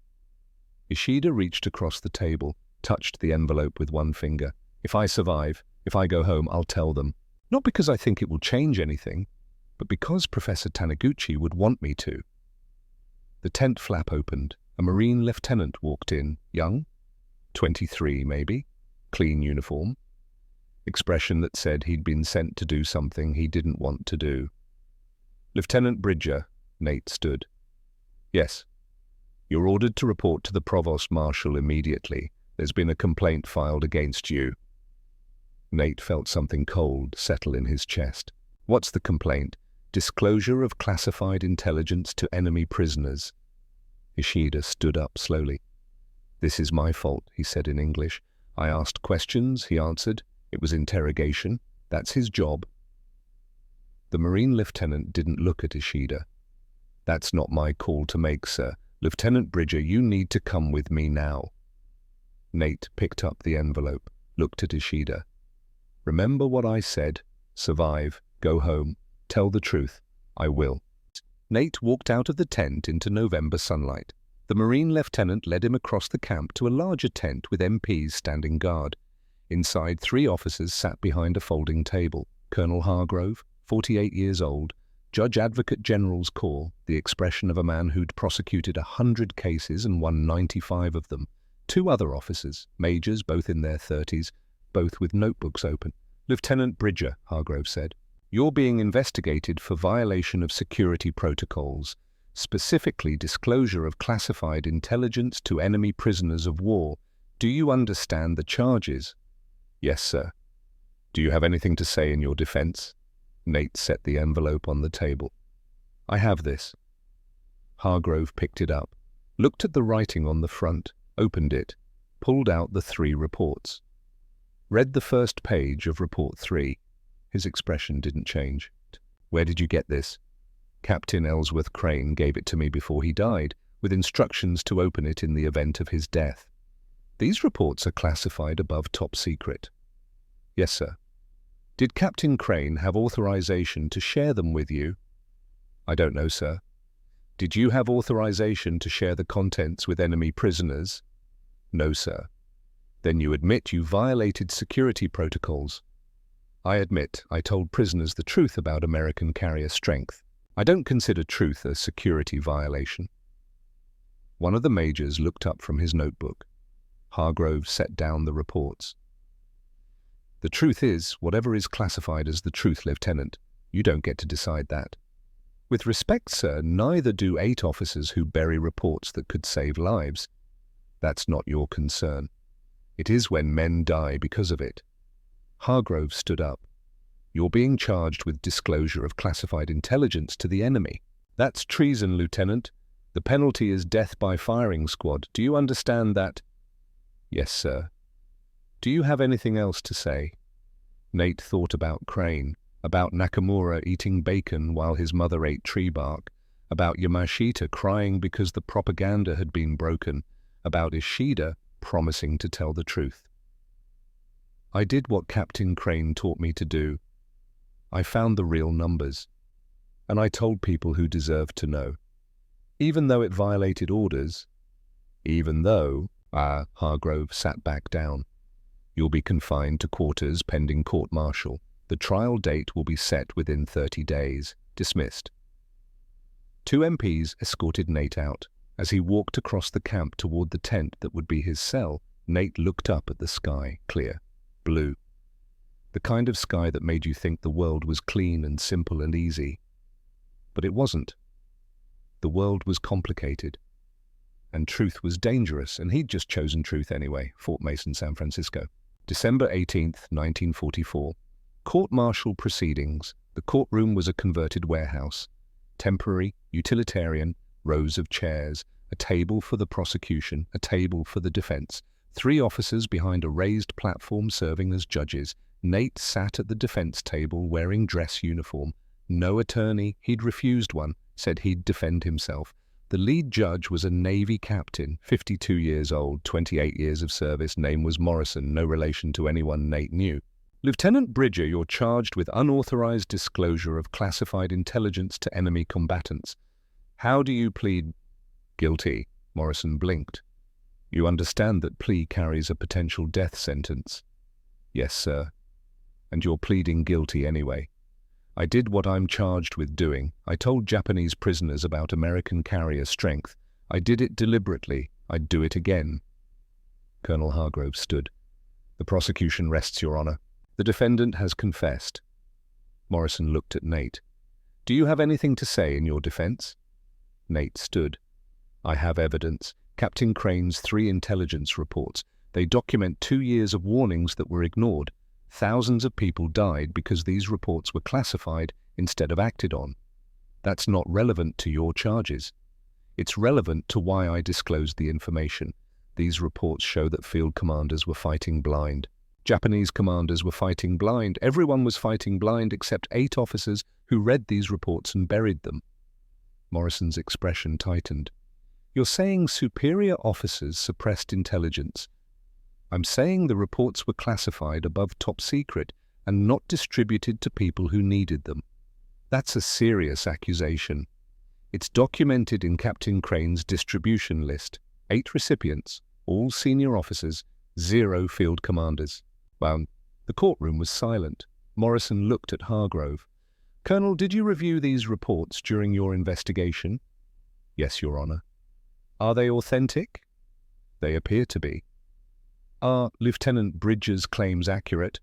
Ishida reached across the table, touched the envelope with one finger. "If I survive, if I go home, I'll tell them. Not because I think it will change anything, but because Professor Taniguchi would want me to." The tent flap opened. A Marine lieutenant walked in, young, 23 maybe, clean uniform, expression that said he'd been sent to do something he didn't want to do. "Lieutenant Bridger," Nate stood. "Yes." "You're ordered to report to the Provost Marshal immediately. There's been a complaint filed against you." Nate felt something cold settle in his chest. "What's the complaint?" "Disclosure of classified intelligence to enemy prisoners." Ishida stood up slowly. "This is my fault," he said in English. "I asked questions," he answered. "It was interrogation. That's his job." The Marine lieutenant didn't look at Ishida. "That's not my call to make, sir. Lieutenant Bridger, you need to come with me now." Nate picked up the envelope, looked at Ishida. "Remember what I said. Survive. Go home. Tell the truth. I will." Nate walked out of the tent into November sunlight. The Marine lieutenant led him across the camp to a larger tent with MPs standing guard. Inside, 3 officers sat behind a folding table. Colonel Hargrove, 48 years old, Judge Advocate General's call, the expression of a man who'd prosecuted 100 cases and won 95 of them. 2 other officers, majors both in their 30s, both with notebooks open. "Lieutenant Bridger," Hargrove said, "you're being investigated for violation of security protocols, specifically disclosure of classified intelligence to enemy prisoners of war. Do you understand the charges?" "Yes, sir." "Do you have anything to say in your defense?" Nate set the envelope on the table. "I have this." Hargrove picked it up, looked at the writing on the front, opened it, pulled out the 3 reports. Read the first page of Report 3. His expression didn't change. "Where did you get this?" "Captain Ellsworth Crane gave it to me before he died, with instructions to open it in the event of his death. These reports are classified above top secret." "Yes, sir." "Did Captain Crane have authorization to share them with you?" "I don't know, sir." "Did you have authorization to share the contents with enemy prisoners?" "No, sir." "Then you admit you violated security protocols." "I admit I told prisoners the truth about American carrier strength. I don't consider truth a security violation." One of the majors looked up from his notebook. Hargrove set down the reports. "The truth is, whatever is classified as the truth, Lieutenant. You don't get to decide that." "With respect, sir, neither do 8 officers who bury reports that could save lives." "That's not your concern. It is when men die because of it." Hargrove stood up. "You're being charged with disclosure of classified intelligence to the enemy. That's treason, Lieutenant. The penalty is death by firing squad. Do you understand that?" "Yes, sir." "Do you have anything else to say?" Nate thought about Crane, about Nakamura eating bacon while his mother ate tree bark, about Yamashita crying because the propaganda had been broken, about Ishida promising to tell the truth. "I did what Captain Crane taught me to do. I found the real numbers, and I told people who deserved to know. Even though it violated orders, Hargrove sat back down. "You'll be confined to quarters pending court-martial. The trial date will be set within 30 days. Dismissed." 2 MPs escorted Nate out. As he walked across the camp toward the tent that would be his cell, Nate looked up at the sky, clear, blue. The kind of sky that made you think the world was clean and simple and easy. But it wasn't. The world was complicated. And truth was dangerous, and he'd just chosen truth anyway. Fort Mason, San Francisco. December 18th, 1944. Court-martial proceedings. The courtroom was a converted warehouse. Temporary, utilitarian, rows of chairs, a table for the prosecution, a table for the defense. 3 officers behind a raised platform serving as judges. Nate sat at the defense table wearing dress uniform. No attorney, he'd refused one, said he'd defend himself. The lead judge was a Navy captain, 52 years old, 28 years of service. Name was Morrison, no relation to anyone Nate knew. "Lieutenant Bridger, you're charged with unauthorized disclosure of classified intelligence to enemy combatants. How do you plead?" "Guilty." Morrison blinked. "You understand that plea carries a potential death sentence?" "Yes, sir." "And you're pleading guilty anyway." "I did what I'm charged with doing. I told Japanese prisoners about American carrier strength. I did it deliberately. I'd do it again." Colonel Hargrove stood. "The prosecution rests, Your Honor. The defendant has confessed." Morrison looked at Nate. "Do you have anything to say in your defense?" Nate stood. "I have evidence. Captain Crane's 3 intelligence reports. They document 2 years of warnings that were ignored. Thousands of people died because these reports were classified instead of acted on. That's not relevant to your charges. It's relevant to why I disclosed the information. These reports show that field commanders were fighting blind. Japanese commanders were fighting blind. Everyone was fighting blind except 8 officers who read these reports and buried them." Morrison's expression tightened. "You're saying superior officers suppressed intelligence. I'm saying the reports were classified above top secret and not distributed to people who needed them. That's a serious accusation. It's documented in Captain Crane's distribution list. 8 recipients, all senior officers, 0 field commanders." Well, the courtroom was silent. Morrison looked at Hargrove. "Colonel, did you review these reports during your investigation?" "Yes, Your Honor." "Are they authentic?" "They appear to be." Are Lieutenant Bridger's claims accurate?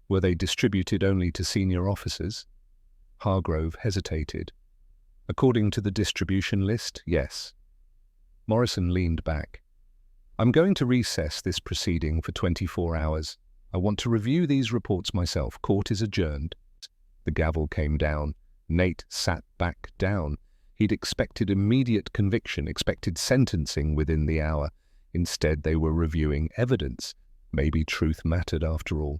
Were they distributed only to senior officers? Hargrove hesitated. According to the distribution list, yes. Morrison leaned back. I'm going to recess this proceeding for 24 hours. I want to review these reports myself. Court is adjourned. The gavel came down. Nate sat back down. He'd expected immediate conviction, expected sentencing within the hour. Instead, they were reviewing evidence. Maybe truth mattered after all.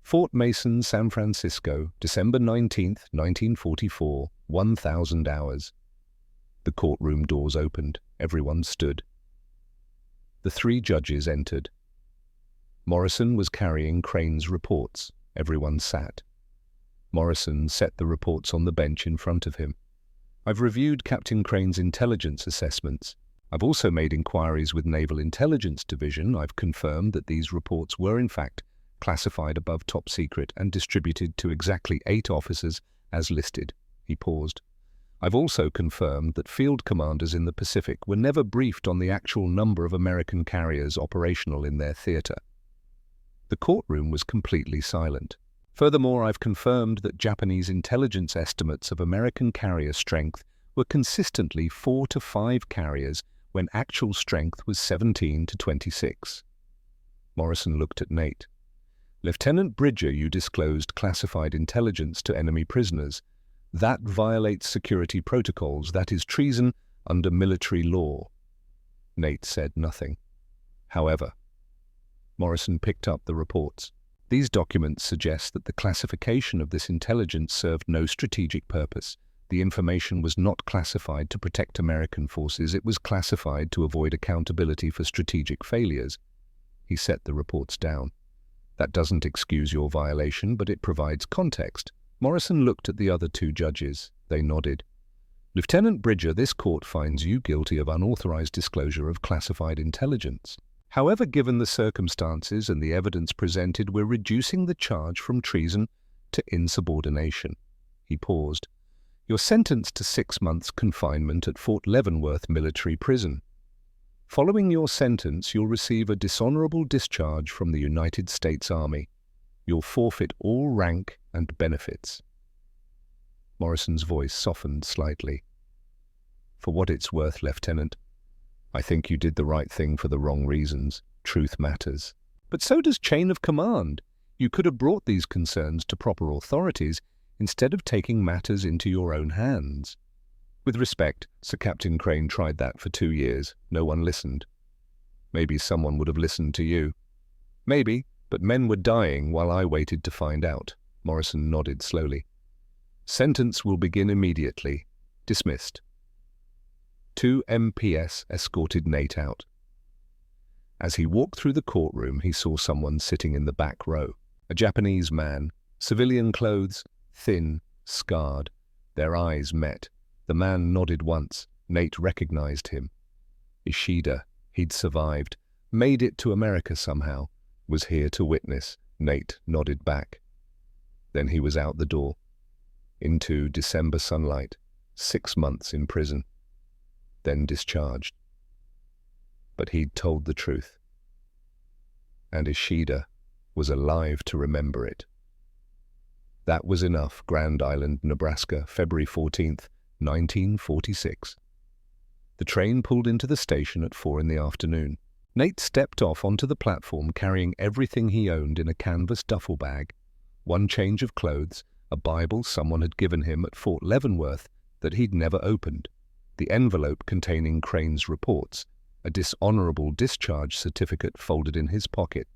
Fort Mason, San Francisco, December 19th, 1944, 1,000 hours. The courtroom doors opened. Everyone stood. The three judges entered. Morrison was carrying Crane's reports. Everyone sat. Morrison set the reports on the bench in front of him. I've reviewed Captain Crane's intelligence assessments. I've also made inquiries with Naval Intelligence Division. I've confirmed that these reports were in fact classified above top secret and distributed to exactly 8 officers as listed. He paused. I've also confirmed that field commanders in the Pacific were never briefed on the actual number of American carriers operational in their theater. The courtroom was completely silent. Furthermore, I've confirmed that Japanese intelligence estimates of American carrier strength were consistently 4 to 5 carriers when actual strength was 17 to 26. Morrison looked at Nate. Lieutenant Bridger, you disclosed classified intelligence to enemy prisoners. That violates security protocols. That is treason under military law. Nate said nothing. However, Morrison picked up the reports. These documents suggest that the classification of this intelligence served no strategic purpose. The information was not classified to protect American forces. It was classified to avoid accountability for strategic failures. He set the reports down. That doesn't excuse your violation, but it provides context. Morrison looked at the other 2 judges. They nodded. Lieutenant Bridger, this court finds you guilty of unauthorized disclosure of classified intelligence. However, given the circumstances and the evidence presented, we're reducing the charge from treason to insubordination. He paused. You're sentenced to 6 months confinement at Fort Leavenworth Military Prison. Following your sentence, you'll receive a dishonorable discharge from the United States Army. You'll forfeit all rank and benefits. Morrison's voice softened slightly. For what it's worth, Lieutenant, I think you did the right thing for the wrong reasons. Truth matters. But so does chain of command. You could have brought these concerns to proper authorities instead of taking matters into your own hands. With respect, Sir Captain Crane tried that for 2 years. No one listened. Maybe someone would have listened to you. Maybe, but men were dying while I waited to find out. Morrison nodded slowly. Sentence will begin immediately. Dismissed. 2 MPS escorted Nate out. As he walked through the courtroom, he saw someone sitting in the back row. A Japanese man, civilian clothes, thin, scarred. Their eyes met. The man nodded once. Nate recognized him. Ishida. He'd survived. Made it to America somehow. Was here to witness. Nate nodded back. Then he was out the door. Into December sunlight. 6 months in prison. Then discharged. But he'd told the truth. And Ishida was alive to remember it. That was enough. Grand Island, Nebraska, February 14th, 1946. The train pulled into the station at 4 in the afternoon. Nate stepped off onto the platform carrying everything he owned in a canvas duffel bag. 1 change of clothes, a Bible someone had given him at Fort Leavenworth that he'd never opened, the envelope containing Crane's reports, a dishonorable discharge certificate folded in his pocket.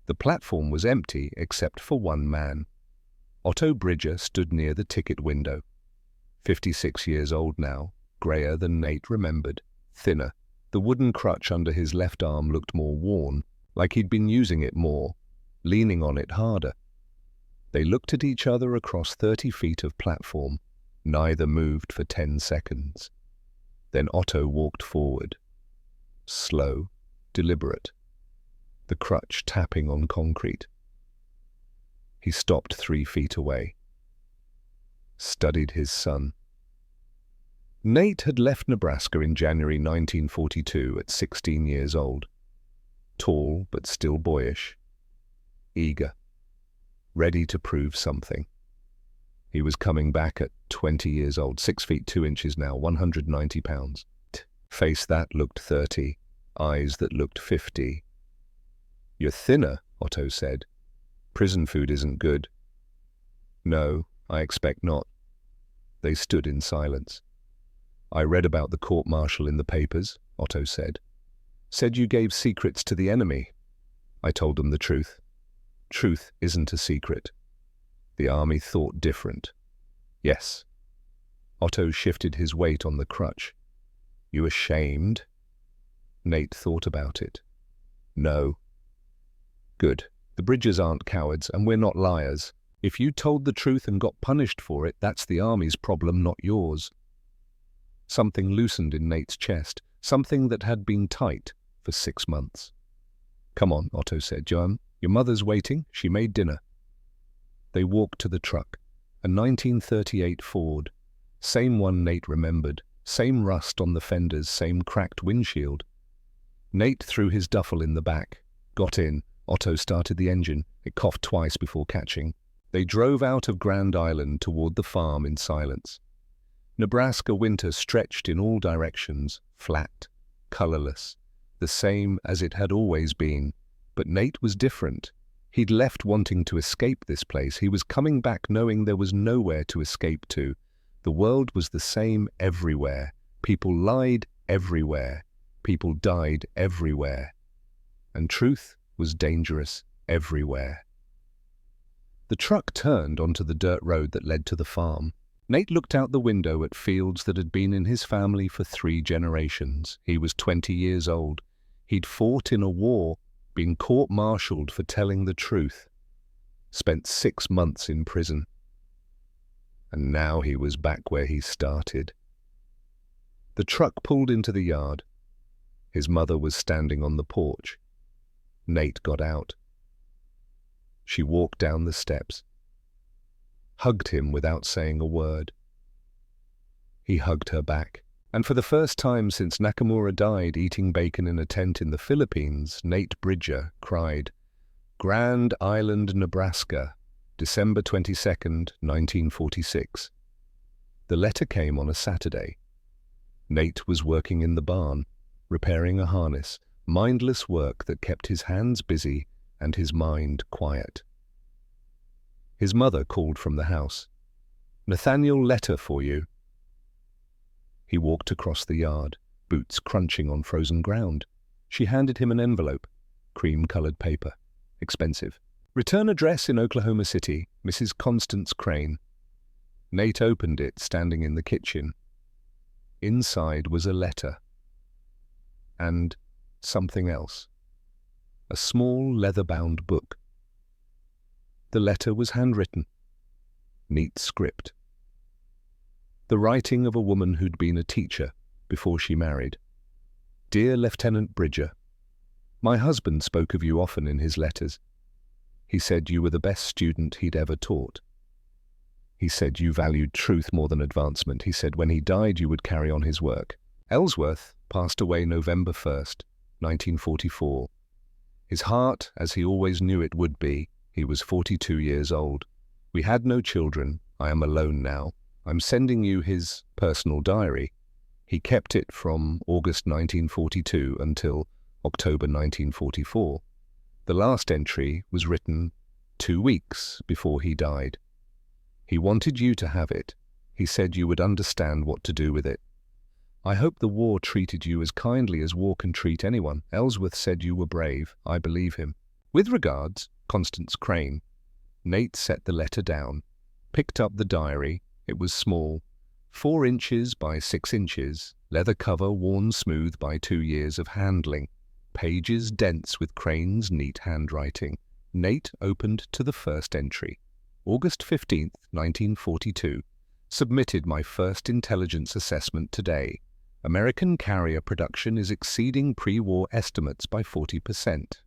The platform was empty except for 1 man. Otto Bridger stood near the ticket window. 56 years old now, grayer than Nate remembered, thinner. The wooden crutch under his left arm looked more worn, like he'd been using it more, leaning on it harder. They looked at each other across 30 feet of platform. Neither moved for 10 seconds. Then Otto walked forward. Slow, deliberate. The crutch tapping on concrete. He stopped 3 feet away. Studied his son. Nate had left Nebraska in January 1942 at 16 years old. tall but still boyish, eager, ready to prove something. He was coming back at 20 years old, 6 feet 2 inches now, 190 pounds. Face that looked 30, eyes that looked 50. "You're thinner," Otto said. "Prison food isn't good." "No, I expect not." They stood in silence. "I read about the court-martial in the papers," Otto said. "Said you gave secrets to the enemy." I told them the truth. Truth isn't a secret. The army thought different. Yes. Otto shifted his weight on the crutch. "You ashamed?" Nate thought about it. "No." "Good. The Bridgers aren't cowards, and we're not liars. If you told the truth and got punished for it, that's the army's problem, not yours." Something loosened in Nate's chest, something that had been tight for 6 months. "Come on," Otto said. "Joan, your mother's waiting. She made dinner." They walked to the truck, a 1938 Ford. Same one Nate remembered, same rust on the fenders, same cracked windshield. Nate threw his duffel in the back, got in. Otto started the engine. It coughed twice before catching. They drove out of Grand Island toward the farm in silence. Nebraska winter stretched in all directions, flat, colorless, the same as it had always been. But Nate was different. He'd left wanting to escape this place. He was coming back knowing there was nowhere to escape to. The world was the same everywhere. People lied everywhere. People died everywhere. And truth was dangerous everywhere. The truck turned onto the dirt road that led to the farm. Nate looked out the window at fields that had been in his family for 3 generations. He was 20 years old. He'd fought in a war, been court-martialed for telling the truth, spent 6 months in prison. And now he was back where he started. The truck pulled into the yard. His mother was standing on the porch. Nate got out. She walked down the steps, hugged him without saying a word. He hugged her back. And for the first time since Nakamura died eating bacon in a tent in the Philippines, Nate Bridger cried, "Grand Island, Nebraska, December 22nd, 1946. The letter came on a Saturday. Nate was working in the barn, repairing a harness, mindless work that kept his hands busy and his mind quiet. His mother called from the house. "Nathaniel, letter for you." He walked across the yard, boots crunching on frozen ground. She handed him an envelope, cream-colored paper, expensive. "Return address in Oklahoma City, Mrs. Constance Crane." Nate opened it, standing in the kitchen. Inside was a letter. And something else. A small leather-bound book. The letter was handwritten. Neat script. The writing of a woman who'd been a teacher before she married. "Dear Lieutenant Bridger, my husband spoke of you often in his letters. He said you were the best student he'd ever taught. He said you valued truth more than advancement. He said when he died you would carry on his work. Ellsworth passed away November 1st, 1944. His heart, as he always knew it would be, he was 42 years old. We had no children. I am alone now. I'm sending you his personal diary. He kept it from August 1942 until October 1944. The last entry was written 2 weeks before he died. He wanted you to have it. He said you would understand what to do with it. I hope the war treated you as kindly as war can treat anyone. Ellsworth said you were brave. I believe him. With regards, Constance Crane." Nate set the letter down, picked up the diary. It was small, 4 inches by 6 inches, leather cover worn smooth by 2 years of handling, pages dense with Crane's neat handwriting. Nate opened to the first entry. August 15th, 1942. Submitted my first intelligence assessment today. American carrier production is exceeding pre-war estimates by 40%.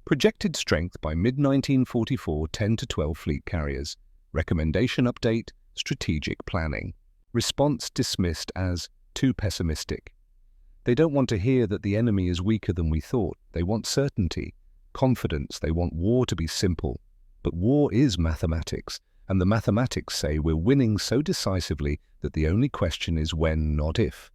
Projected strength by mid-1944, 10 to 12 fleet carriers. Recommendation update, strategic planning. Response dismissed as too pessimistic. They don't want to hear that the enemy is weaker than we thought. They want certainty, confidence. They want war to be simple. But war is mathematics, and the mathematics say we're winning so decisively that the only question is when, not if.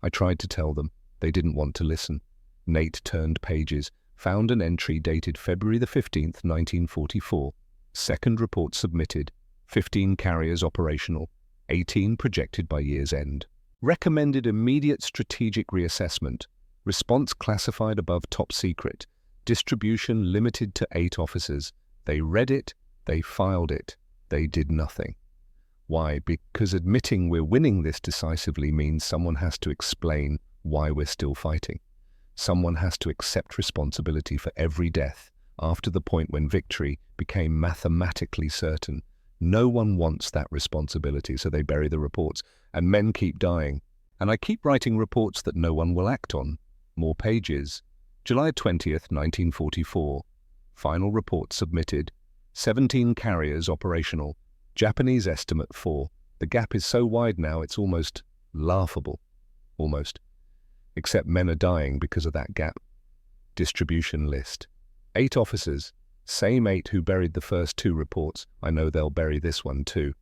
I tried to tell them. They didn't want to listen. Nate turned pages, found an entry dated February the 15th, 1944. Second report submitted. 15 carriers operational. 18 projected by year's end. Recommended immediate strategic reassessment. Response classified above top secret. Distribution limited to 8 officers. They read it, they filed it, they did nothing. Why? Because admitting we're winning this decisively means someone has to explain why we're still fighting. Someone has to accept responsibility for every death after the point when victory became mathematically certain. No one wants that responsibility, so they bury the reports, and men keep dying. And I keep writing reports that no one will act on. More pages. July 20th, 1944. Final report submitted. 17 carriers operational. Japanese estimate 4. The gap is so wide now it's almost laughable. Almost. Except men are dying because of that gap. Distribution list. 8 officers. Same 8 who buried the first 2 reports. I know they'll bury this one too.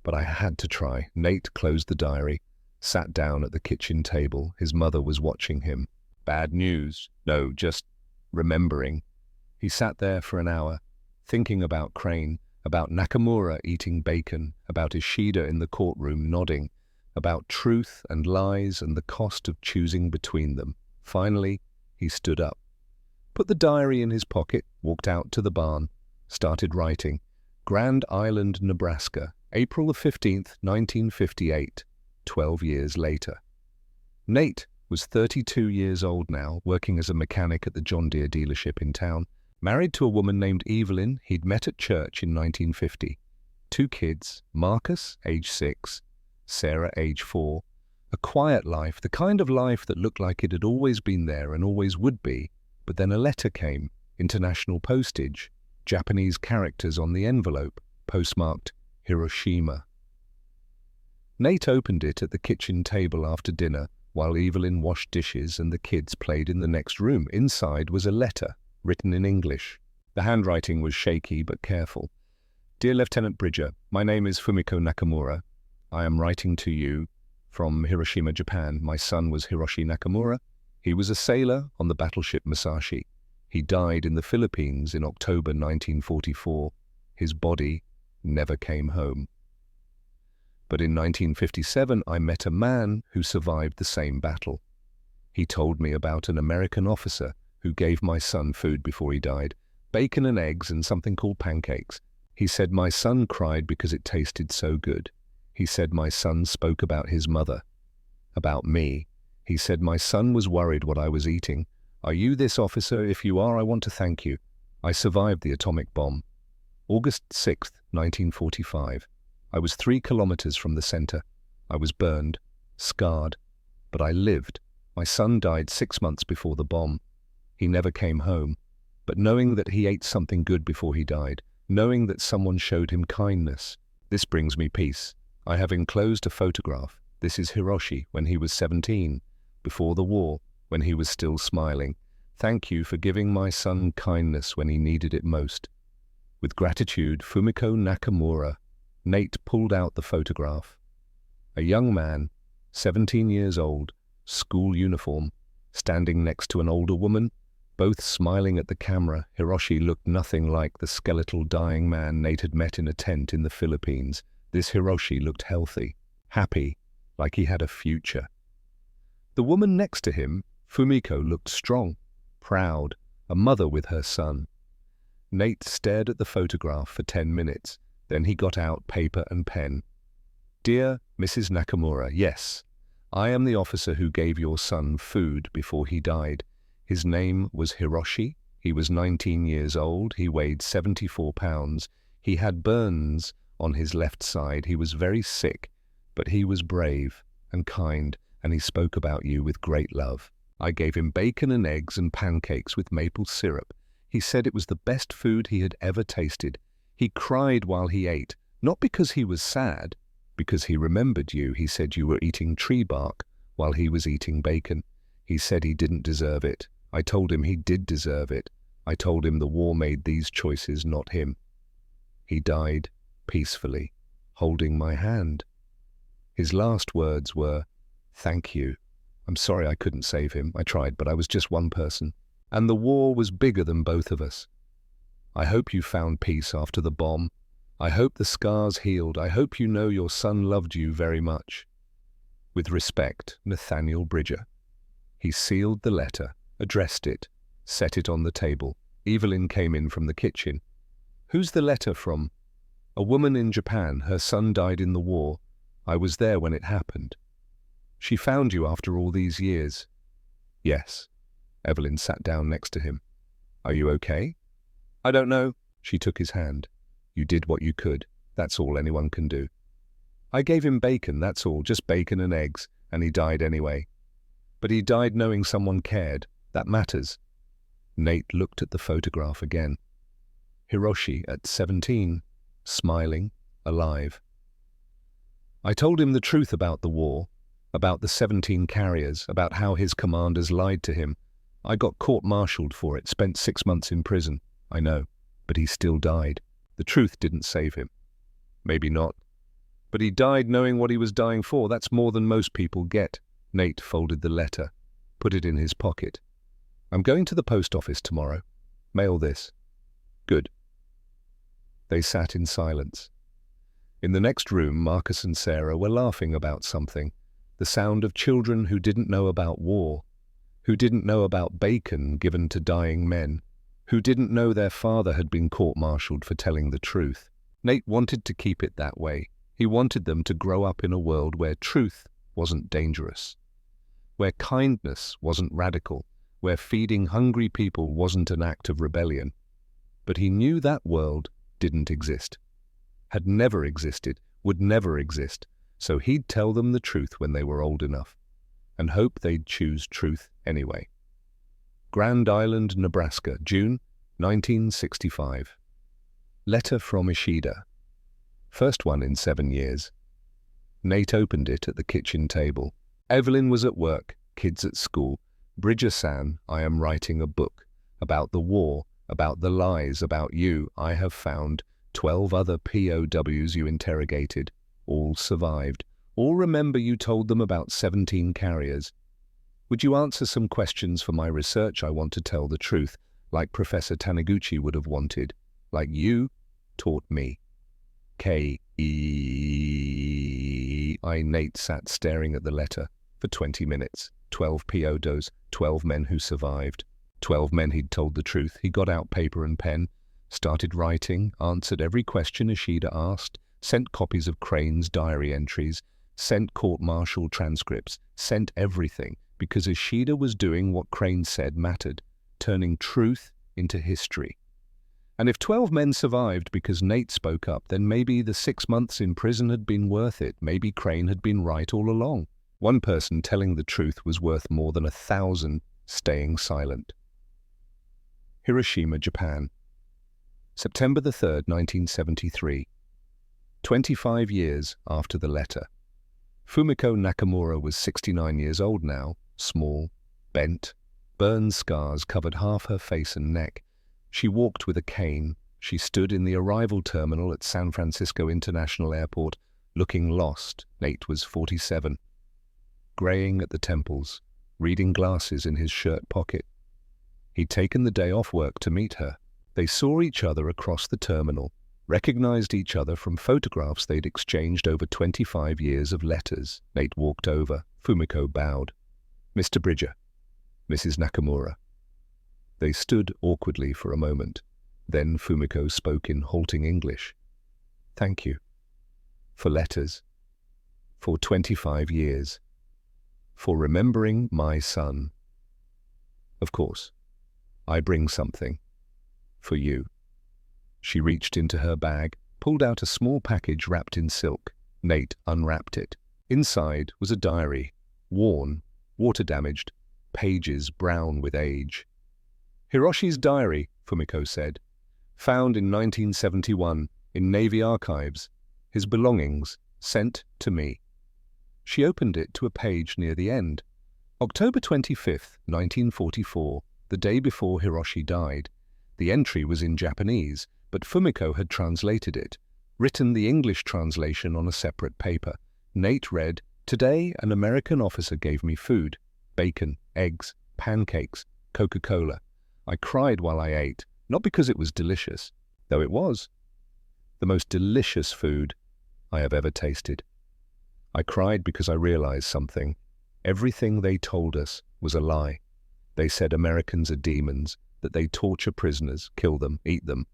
But I had to try. Nate closed the diary, sat down at the kitchen table. His mother was watching him. Bad news. No, just remembering. He sat there for an hour, thinking about Crane, about Nakamura eating bacon, about Ishida in the courtroom nodding, about truth and lies and the cost of choosing between them. Finally, he stood up, put the diary in his pocket, walked out to the barn, started writing. Grand Island, Nebraska, April the 15th, 1958, 12 years later. Nate was 32 years old now, working as a mechanic at the John Deere dealership in town. Married to a woman named Evelyn he'd met at church in 1950. 2 kids, Marcus, age 6, Sarah, age 4. A quiet life, the kind of life that looked like it had always been there and always would be. But then a letter came, international postage, Japanese characters on the envelope, postmarked Hiroshima. Nate opened it at the kitchen table after dinner, while Evelyn washed dishes and the kids played in the next room. Inside was a letter, written in English. The handwriting was shaky but careful. Dear Lieutenant Bridger, my name is Fumiko Nakamura. I am writing to you from Hiroshima, Japan. My son was Hiroshi Nakamura. He was a sailor on the battleship Musashi. He died in the Philippines in October 1944. His body never came home. But in 1957, I met a man who survived the same battle. He told me about an American officer who gave my son food before he died, bacon and eggs and something called pancakes. He said my son cried because it tasted so good. He said my son spoke about his mother, about me. He said my son was worried what I was eating. Are you this officer? If you are, I want to thank you. I survived the atomic bomb. August 6th, 1945. I was 3 kilometers from the center. I was burned, scarred, but I lived. My son died 6 months before the bomb. He never came home, but knowing that he ate something good before he died, knowing that someone showed him kindness, this brings me peace. I have enclosed a photograph. This is Hiroshi when he was 17, before the war, when he was still smiling. Thank you for giving my son kindness when he needed it most. With gratitude, Fumiko Nakamura. Nate pulled out the photograph. A young man, 17 years old, school uniform, standing next to an older woman, both smiling at the camera. Hiroshi looked nothing like the skeletal dying man Nate had met in a tent in the Philippines. This Hiroshi looked healthy, happy, like he had a future. The woman next to him, Fumiko, looked strong, proud, a mother with her son. Nate stared at the photograph for 10 minutes. Then he got out paper and pen. Dear Mrs. Nakamura, yes, I am the officer who gave your son food before he died. His name was Hiroshi. He was 19 years old. He weighed 74 pounds. He had burns on his left side. He was very sick, but he was brave and kind, and he spoke about you with great love. I gave him bacon and eggs and pancakes with maple syrup. He said it was the best food he had ever tasted. He cried while he ate, not because he was sad, because he remembered you. He said you were eating tree bark while he was eating bacon. He said he didn't deserve it. I told him he did deserve it. I told him the war made these choices, not him. He died peacefully, holding my hand. His last words were, "Thank you. I'm sorry I couldn't save him. I tried, but I was just one person. And the war was bigger than both of us. I hope you found peace after the bomb. I hope the scars healed. I hope you know your son loved you very much. With respect, Nathaniel Bridger." He sealed the letter, addressed it, set it on the table. Evelyn came in from the kitchen. "Who's the letter from?" "A woman in Japan. Her son died in the war. I was there when it happened." "She found you after all these years?" "Yes." Evelyn sat down next to him. "Are you okay?" "I don't know." She took his hand. "You did what you could. That's all anyone can do." "I gave him bacon, that's all, just bacon and eggs, and he died anyway. But he died knowing someone cared. That matters." Nate looked at the photograph again. Hiroshi at 17, smiling, alive. "I told him the truth about the war, about the 17 carriers, about how his commanders lied to him. I got court-martialed for it, spent 6 months in prison. I know, but he still died. The truth didn't save him." "Maybe not. But he died knowing what he was dying for. That's more than most people get." Nate folded the letter, put it in his pocket. "I'm going to the post office tomorrow. Mail this." "Good." They sat in silence. In the next room, Marcus and Sarah were laughing about something. The sound of children who didn't know about war, who didn't know about bacon given to dying men, who didn't know their father had been court-martialed for telling the truth. Nate wanted to keep it that way. He wanted them to grow up in a world where truth wasn't dangerous, where kindness wasn't radical, where feeding hungry people wasn't an act of rebellion. But he knew that world didn't exist, had never existed, would never exist, so he'd tell them the truth when they were old enough, and hope they'd choose truth anyway. Grand Island, Nebraska, June 1965. Letter from Ishida. First one in 7 years. Nate opened it at the kitchen table. Evelyn was at work, kids at school. "Bridger-san, I am writing a book about the war, about the lies about you. I have found 12 other POWs you interrogated. All survived. All remember you told them about 17 carriers. Would you answer some questions for my research? I want to tell the truth, like Professor Taniguchi would have wanted, like you taught me." K.E.I. Nate sat staring at the letter for 20 minutes. 12 POWs, 12 men who survived. 12 men he'd told the truth. He got out paper and pen, started writing, answered every question Ishida asked, sent copies of Crane's diary entries, sent court-martial transcripts, sent everything, because Ishida was doing what Crane said mattered, turning truth into history. And if 12 men survived because Nate spoke up, then maybe the 6 months in prison had been worth it. Maybe Crane had been right all along. One person telling the truth was worth more than 1,000 staying silent. Hiroshima, Japan. September the 3rd, 1973. 25 years after the letter. Fumiko Nakamura was 69 years old now, small, bent, burn scars covered half her face and neck. She walked with a cane. She stood in the arrival terminal at San Francisco International Airport, looking lost. Nate was 47. Graying at the temples, reading glasses in his shirt pocket. He'd taken the day off work to meet her. They saw each other across the terminal, recognized each other from photographs they'd exchanged over 25 years of letters. Nate walked over. Fumiko bowed. "Mr. Bridger, Mrs. Nakamura." They stood awkwardly for a moment. Then Fumiko spoke in halting English. "Thank you. For letters. For 25 years. For remembering my son. Of course, I bring something. For you." She reached into her bag, pulled out a small package wrapped in silk. Nate unwrapped it. Inside was a diary, worn, water-damaged, pages brown with age. "Hiroshi's diary," Fumiko said. "Found in 1971 in Navy archives. His belongings sent to me." She opened it to a page near the end. October 25th, 1944, the day before Hiroshi died. The entry was in Japanese, but Fumiko had translated it, written the English translation on a separate paper. Nate read, "Today, an American officer gave me food, bacon, eggs, pancakes, Coca-Cola. I cried while I ate, not because it was delicious, though it was. The most delicious food I have ever tasted. I cried because I realized something. Everything they told us was a lie. They said Americans are demons, that they torture prisoners, kill them, eat them.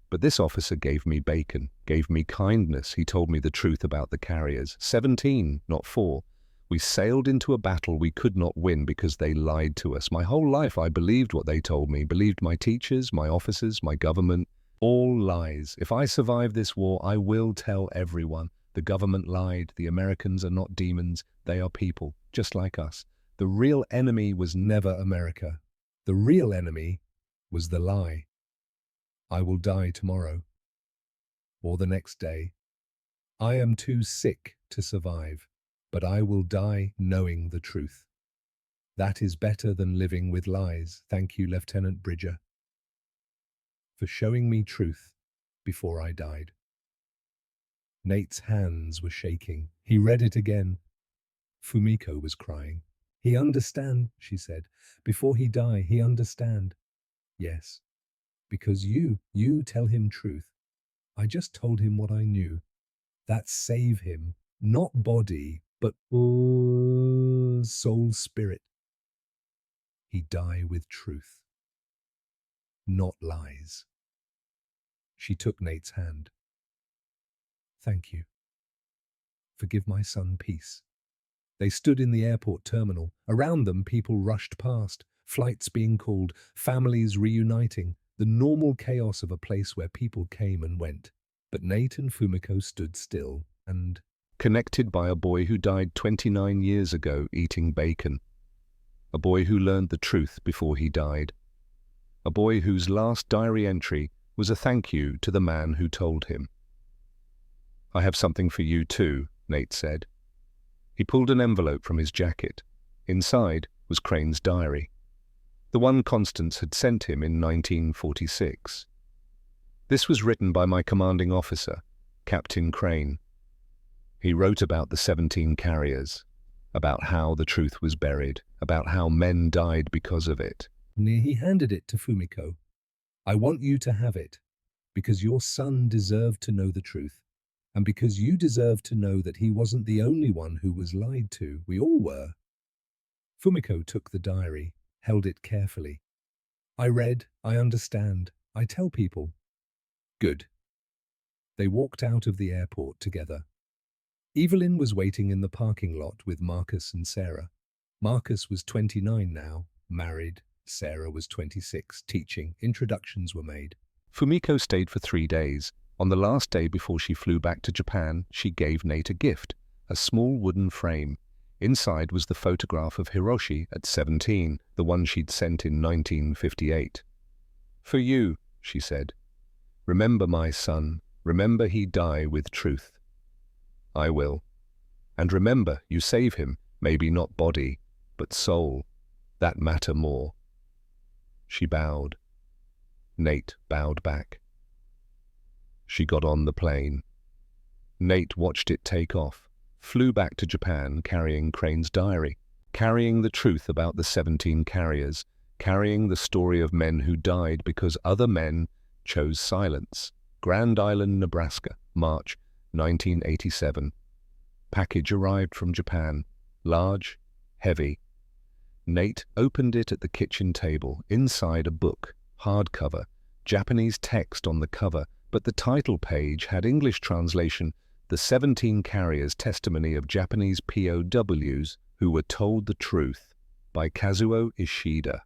But this officer gave me bacon, gave me kindness. He told me the truth about the carriers. 17, not 4. We sailed into a battle we could not win because they lied to us. My whole life I believed what they told me, believed my teachers, my officers, my government. All lies. If I survive this war, I will tell everyone. The government lied. The Americans are not demons. They are people, just like us. The real enemy was never America. The real enemy was the lie. I will die tomorrow, or the next day. I am too sick to survive, but I will die knowing the truth. That is better than living with lies. Thank you, Lieutenant Bridger, for showing me truth before I died." Nate's hands were shaking. He read it again. Fumiko was crying. "He understand," she said. "Before he die, he understand." "Yes, because you tell him truth. I just told him what I knew. That save him, not body, but soul, spirit. He die with truth, not lies." She took Nate's hand. "Thank you. Forgive my son peace." They stood in the airport terminal. Around them, people rushed past, flights being called, families reuniting, the normal chaos of a place where people came and went. But Nate and Fumiko stood still and connected by a boy who died 29 years ago eating bacon. A boy who learned the truth before he died. A boy whose last diary entry was a thank you to the man who told him. "I have something for you too," Nate said. He pulled an envelope from his jacket. Inside was Crane's diary, the one Constance had sent him in 1946. "This was written by my commanding officer, Captain Crane. He wrote about the 17 carriers, about how the truth was buried, about how men died because of it." He handed it to Fumiko. "I want you to have it, because your son deserved to know the truth, and because you deserve to know that he wasn't the only one who was lied to. We all were." Fumiko took the diary, held it carefully. "I read, I understand, I tell people." "Good." They walked out of the airport together. Evelyn was waiting in the parking lot with Marcus and Sarah. Marcus was 29 now, married. Sarah was 26, teaching. Introductions were made. Fumiko stayed for 3 days. On the last day before she flew back to Japan, she gave Nate a gift, a small wooden frame. Inside was the photograph of Hiroshi at 17, the one she'd sent in 1958. "For you," she said. "Remember my son. Remember he die with truth." "I will. And remember, you save him, maybe not body, but soul. That matter more." She bowed. Nate bowed back. She got on the plane. Nate watched it take off, flew back to Japan carrying Crane's diary, carrying the truth about the 17 carriers, carrying the story of men who died because other men chose silence. Grand Island, Nebraska, March 1987. Package arrived from Japan, large, heavy. Nate opened it at the kitchen table. Inside a book, hardcover, Japanese text on the cover, but the title page had English translation, "The 17 Carriers' Testimony of Japanese POWs Who Were Told the Truth," by Kazuo Ishida.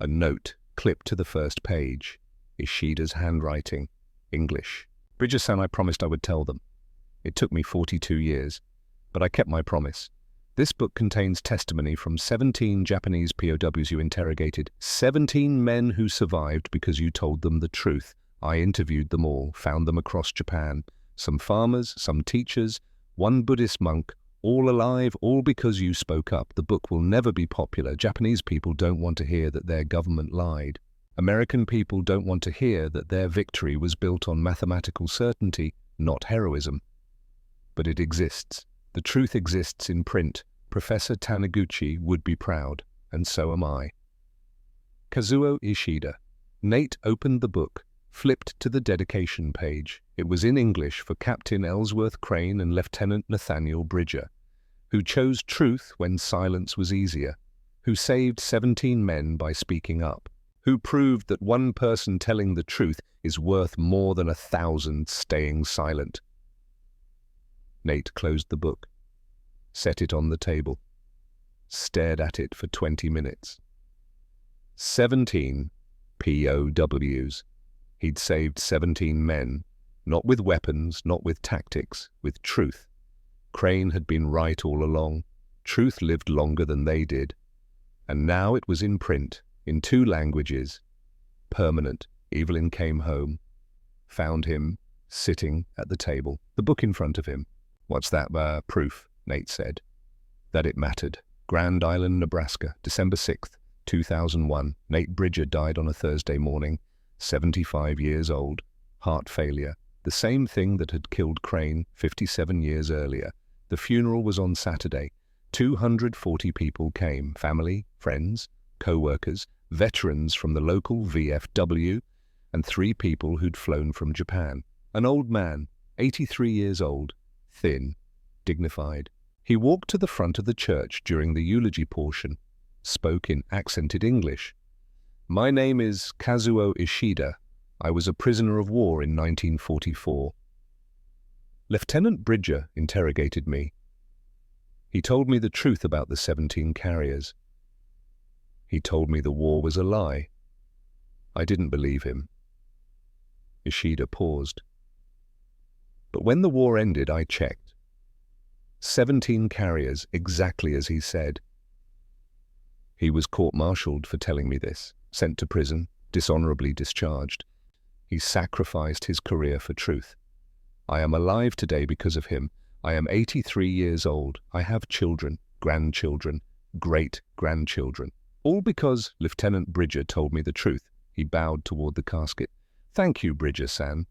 A note clipped to the first page, Ishida's handwriting, English. "Bridger-san, I promised I would tell them. It took me 42 years, but I kept my promise. This book contains testimony from 17 Japanese POWs you interrogated, 17 men who survived because you told them the truth. I interviewed them all, found them across Japan. Some farmers, some teachers, one Buddhist monk, All alive, all because you spoke up. The book will never be popular. Japanese people don't want to hear that their government lied. American people don't want to hear that their victory was built on mathematical certainty, not heroism. But it exists. The truth exists in print. Professor Taniguchi would be proud, and so am I. Kazuo Ishida. Nate opened the book, flipped to the dedication page. It was in English for Captain Ellsworth Crane and Lieutenant Nathaniel Bridger, who chose truth when silence was easier, who saved 17 men by speaking up, who proved that one person telling the truth is worth more than 1,000 staying silent. Nate closed the book, set it on the table, stared at it for 20 minutes. 17 POWs. He'd saved 17 men, not with weapons, not with tactics, with truth. Crane had been right all along. Truth lived longer than they did. And now it was in print, in 2 languages. Permanent. Evelyn came home, found him sitting at the table, the book in front of him. What's that, proof, Nate said. That it mattered. Grand Island, Nebraska, December 6th, 2001. Nate Bridger died on a Thursday morning, 75 years old, heart failure, the same thing that had killed Crane 57 years earlier. The funeral was on Saturday. 240 people came, family, friends, co-workers, veterans from the local VFW, and 3 people who'd flown from Japan. An old man, 83 years old, thin, dignified. He walked to the front of the church during the eulogy portion, spoke in accented English. My name is Kazuo Ishida. I was a prisoner of war in 1944. Lieutenant Bridger interrogated me. He told me the truth about the 17 carriers. He told me the war was a lie. I didn't believe him. Ishida paused. But when the war ended, I checked. 17 carriers, exactly as he said. He was court-martialed for telling me this, sent to prison, dishonorably discharged. He sacrificed his career for truth. I am alive today because of him. I am 83 years old. I have children, grandchildren, great-grandchildren. All because Lieutenant Bridger told me the truth. He bowed toward the casket. Thank you, Bridger-san,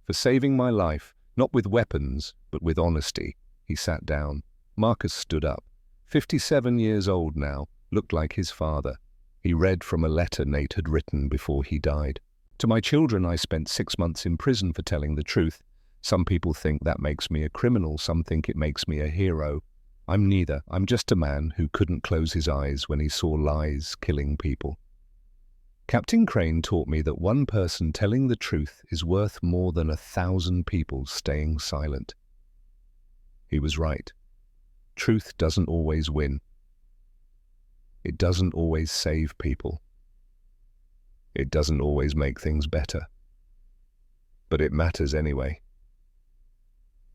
for saving my life, not with weapons, but with honesty. He sat down. Marcus stood up. 57 years old now, looked like his father. He read from a letter Nate had written before he died. To my children, I spent 6 months in prison for telling the truth. Some people think that makes me a criminal. Some think it makes me a hero. I'm neither. I'm just a man who couldn't close his eyes when he saw lies killing people. Captain Crane taught me that one person telling the truth is worth more than 1,000 people staying silent. He was right. Truth doesn't always win. It doesn't always save people. It doesn't always make things better. But it matters anyway.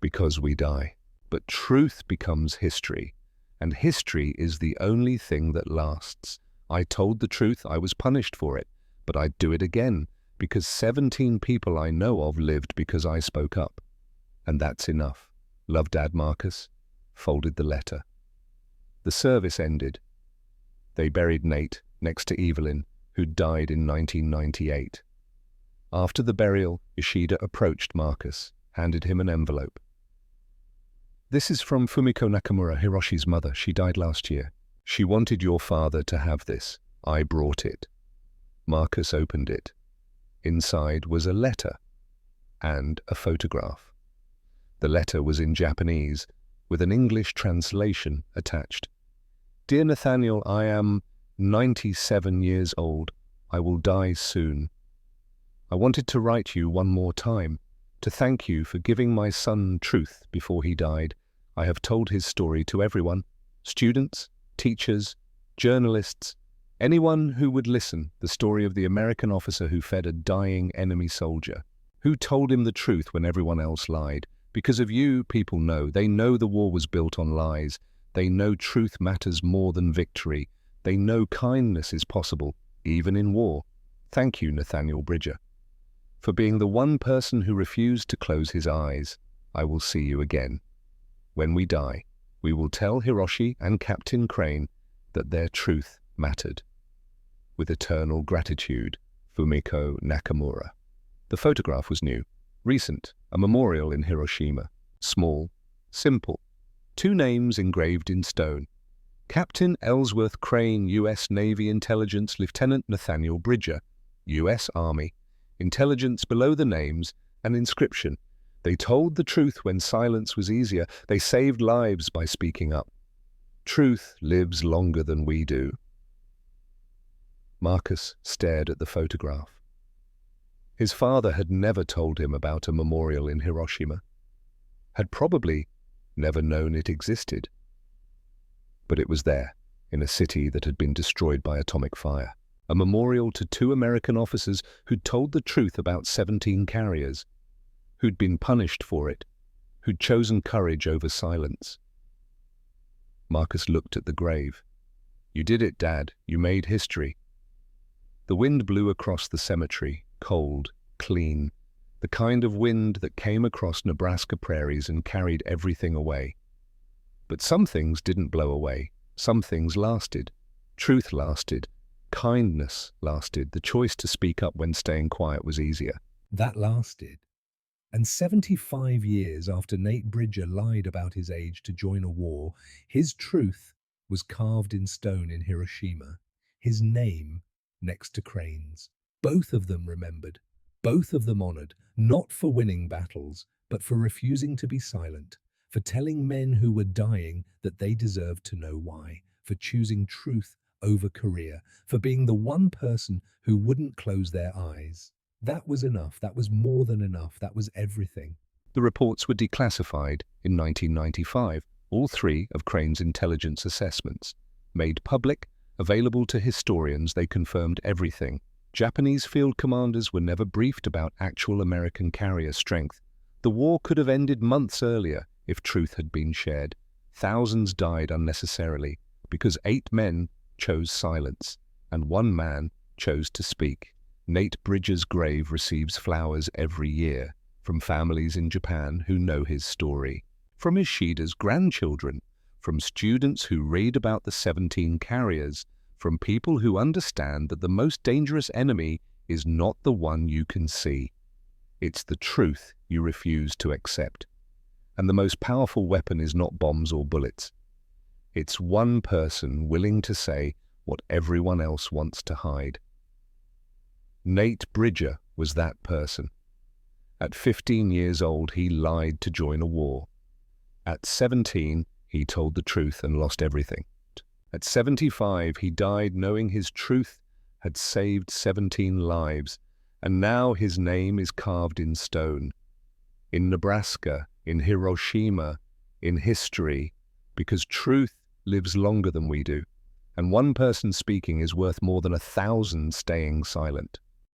Because we die. But truth becomes history, and history is the only thing that lasts. I told the truth, I was punished for it, but I'd do it again, because 17 people I know of lived because I spoke up. And that's enough. Love, Dad, Marcus. Folded the letter. The service ended. They buried Nate next to Evelyn, who died in 1998. After the burial, Ishida approached Marcus, handed him an envelope. This is from Fumiko Nakamura, Hiroshi's mother. She died last year. She wanted your father to have this. I brought it. Marcus opened it. Inside was a letter and a photograph. The letter was in Japanese, with an English translation attached. Dear Nathaniel, I am 97 years old. I will die soon. I wanted to write you one more time, to thank you for giving my son truth before he died. I have told his story to everyone, students, teachers, journalists, anyone who would listen, the story of the American officer who fed a dying enemy soldier, who told him the truth when everyone else lied. Because of you, people know. They know the war was built on lies. They know truth matters more than victory. They know kindness is possible, even in war. Thank you, Nathaniel Bridger, for being the one person who refused to close his eyes. I will see you again. When we die, We will tell Hiroshi and Captain Crane that their truth mattered. With eternal gratitude, Fumiko Nakamura. The photograph was new, recent, a memorial in Hiroshima. Small, simple. 2 names engraved in stone. Captain Ellsworth Crane, U.S. Navy Intelligence, Lieutenant Nathaniel Bridger, U.S. Army. Intelligence below the names, an inscription. They told the truth when silence was easier. They saved lives by speaking up. Truth lives longer than we do. Marcus stared at the photograph. His father had never told him about a memorial in Hiroshima, had probably never known it existed. But it was there, in a city that had been destroyed by atomic fire. A memorial to 2 American officers who'd told the truth about 17 carriers, who'd been punished for it, who'd chosen courage over silence. Marcus looked at the grave. "You did it, Dad. You made history." The wind blew across the cemetery, cold, clean, the kind of wind that came across Nebraska prairies and carried everything away. But some things didn't blow away. Some things lasted. Truth lasted. Kindness lasted. The choice to speak up when staying quiet was easier. That lasted. And 75 years after Nate Bridger lied about his age to join a war, his truth was carved in stone in Hiroshima, his name next to Crane's. Both of them remembered, both of them honored, not for winning battles, but for refusing to be silent, for telling men who were dying that they deserved to know why, for choosing truth over career, for being the one person who wouldn't close their eyes. That was enough. That was more than enough. That was everything. The reports were declassified in 1995, all 3 of Crane's intelligence assessments. Made public, available to historians, they confirmed everything. Japanese field commanders were never briefed about actual American carrier strength. The war could have ended months earlier if truth had been shared. Thousands died unnecessarily because 8 men chose silence and 1 man chose to speak. Nate Bridger's grave receives flowers every year from families in Japan who know his story, from Ishida's grandchildren, from students who read about the 17 carriers, from people who understand that the most dangerous enemy is not the one you can see. It's the truth you refuse to accept. And the most powerful weapon is not bombs or bullets. It's one person willing to say what everyone else wants to hide. Nate Bridger was that person. At 15 years old, he lied to join a war. At 17, he told the truth and lost everything. At 75, he died knowing his truth had saved 17 lives, and now his name is carved in stone. In Nebraska, in Hiroshima, in history, because truth lives longer than we do, and one person speaking is worth more than 1,000 staying silent.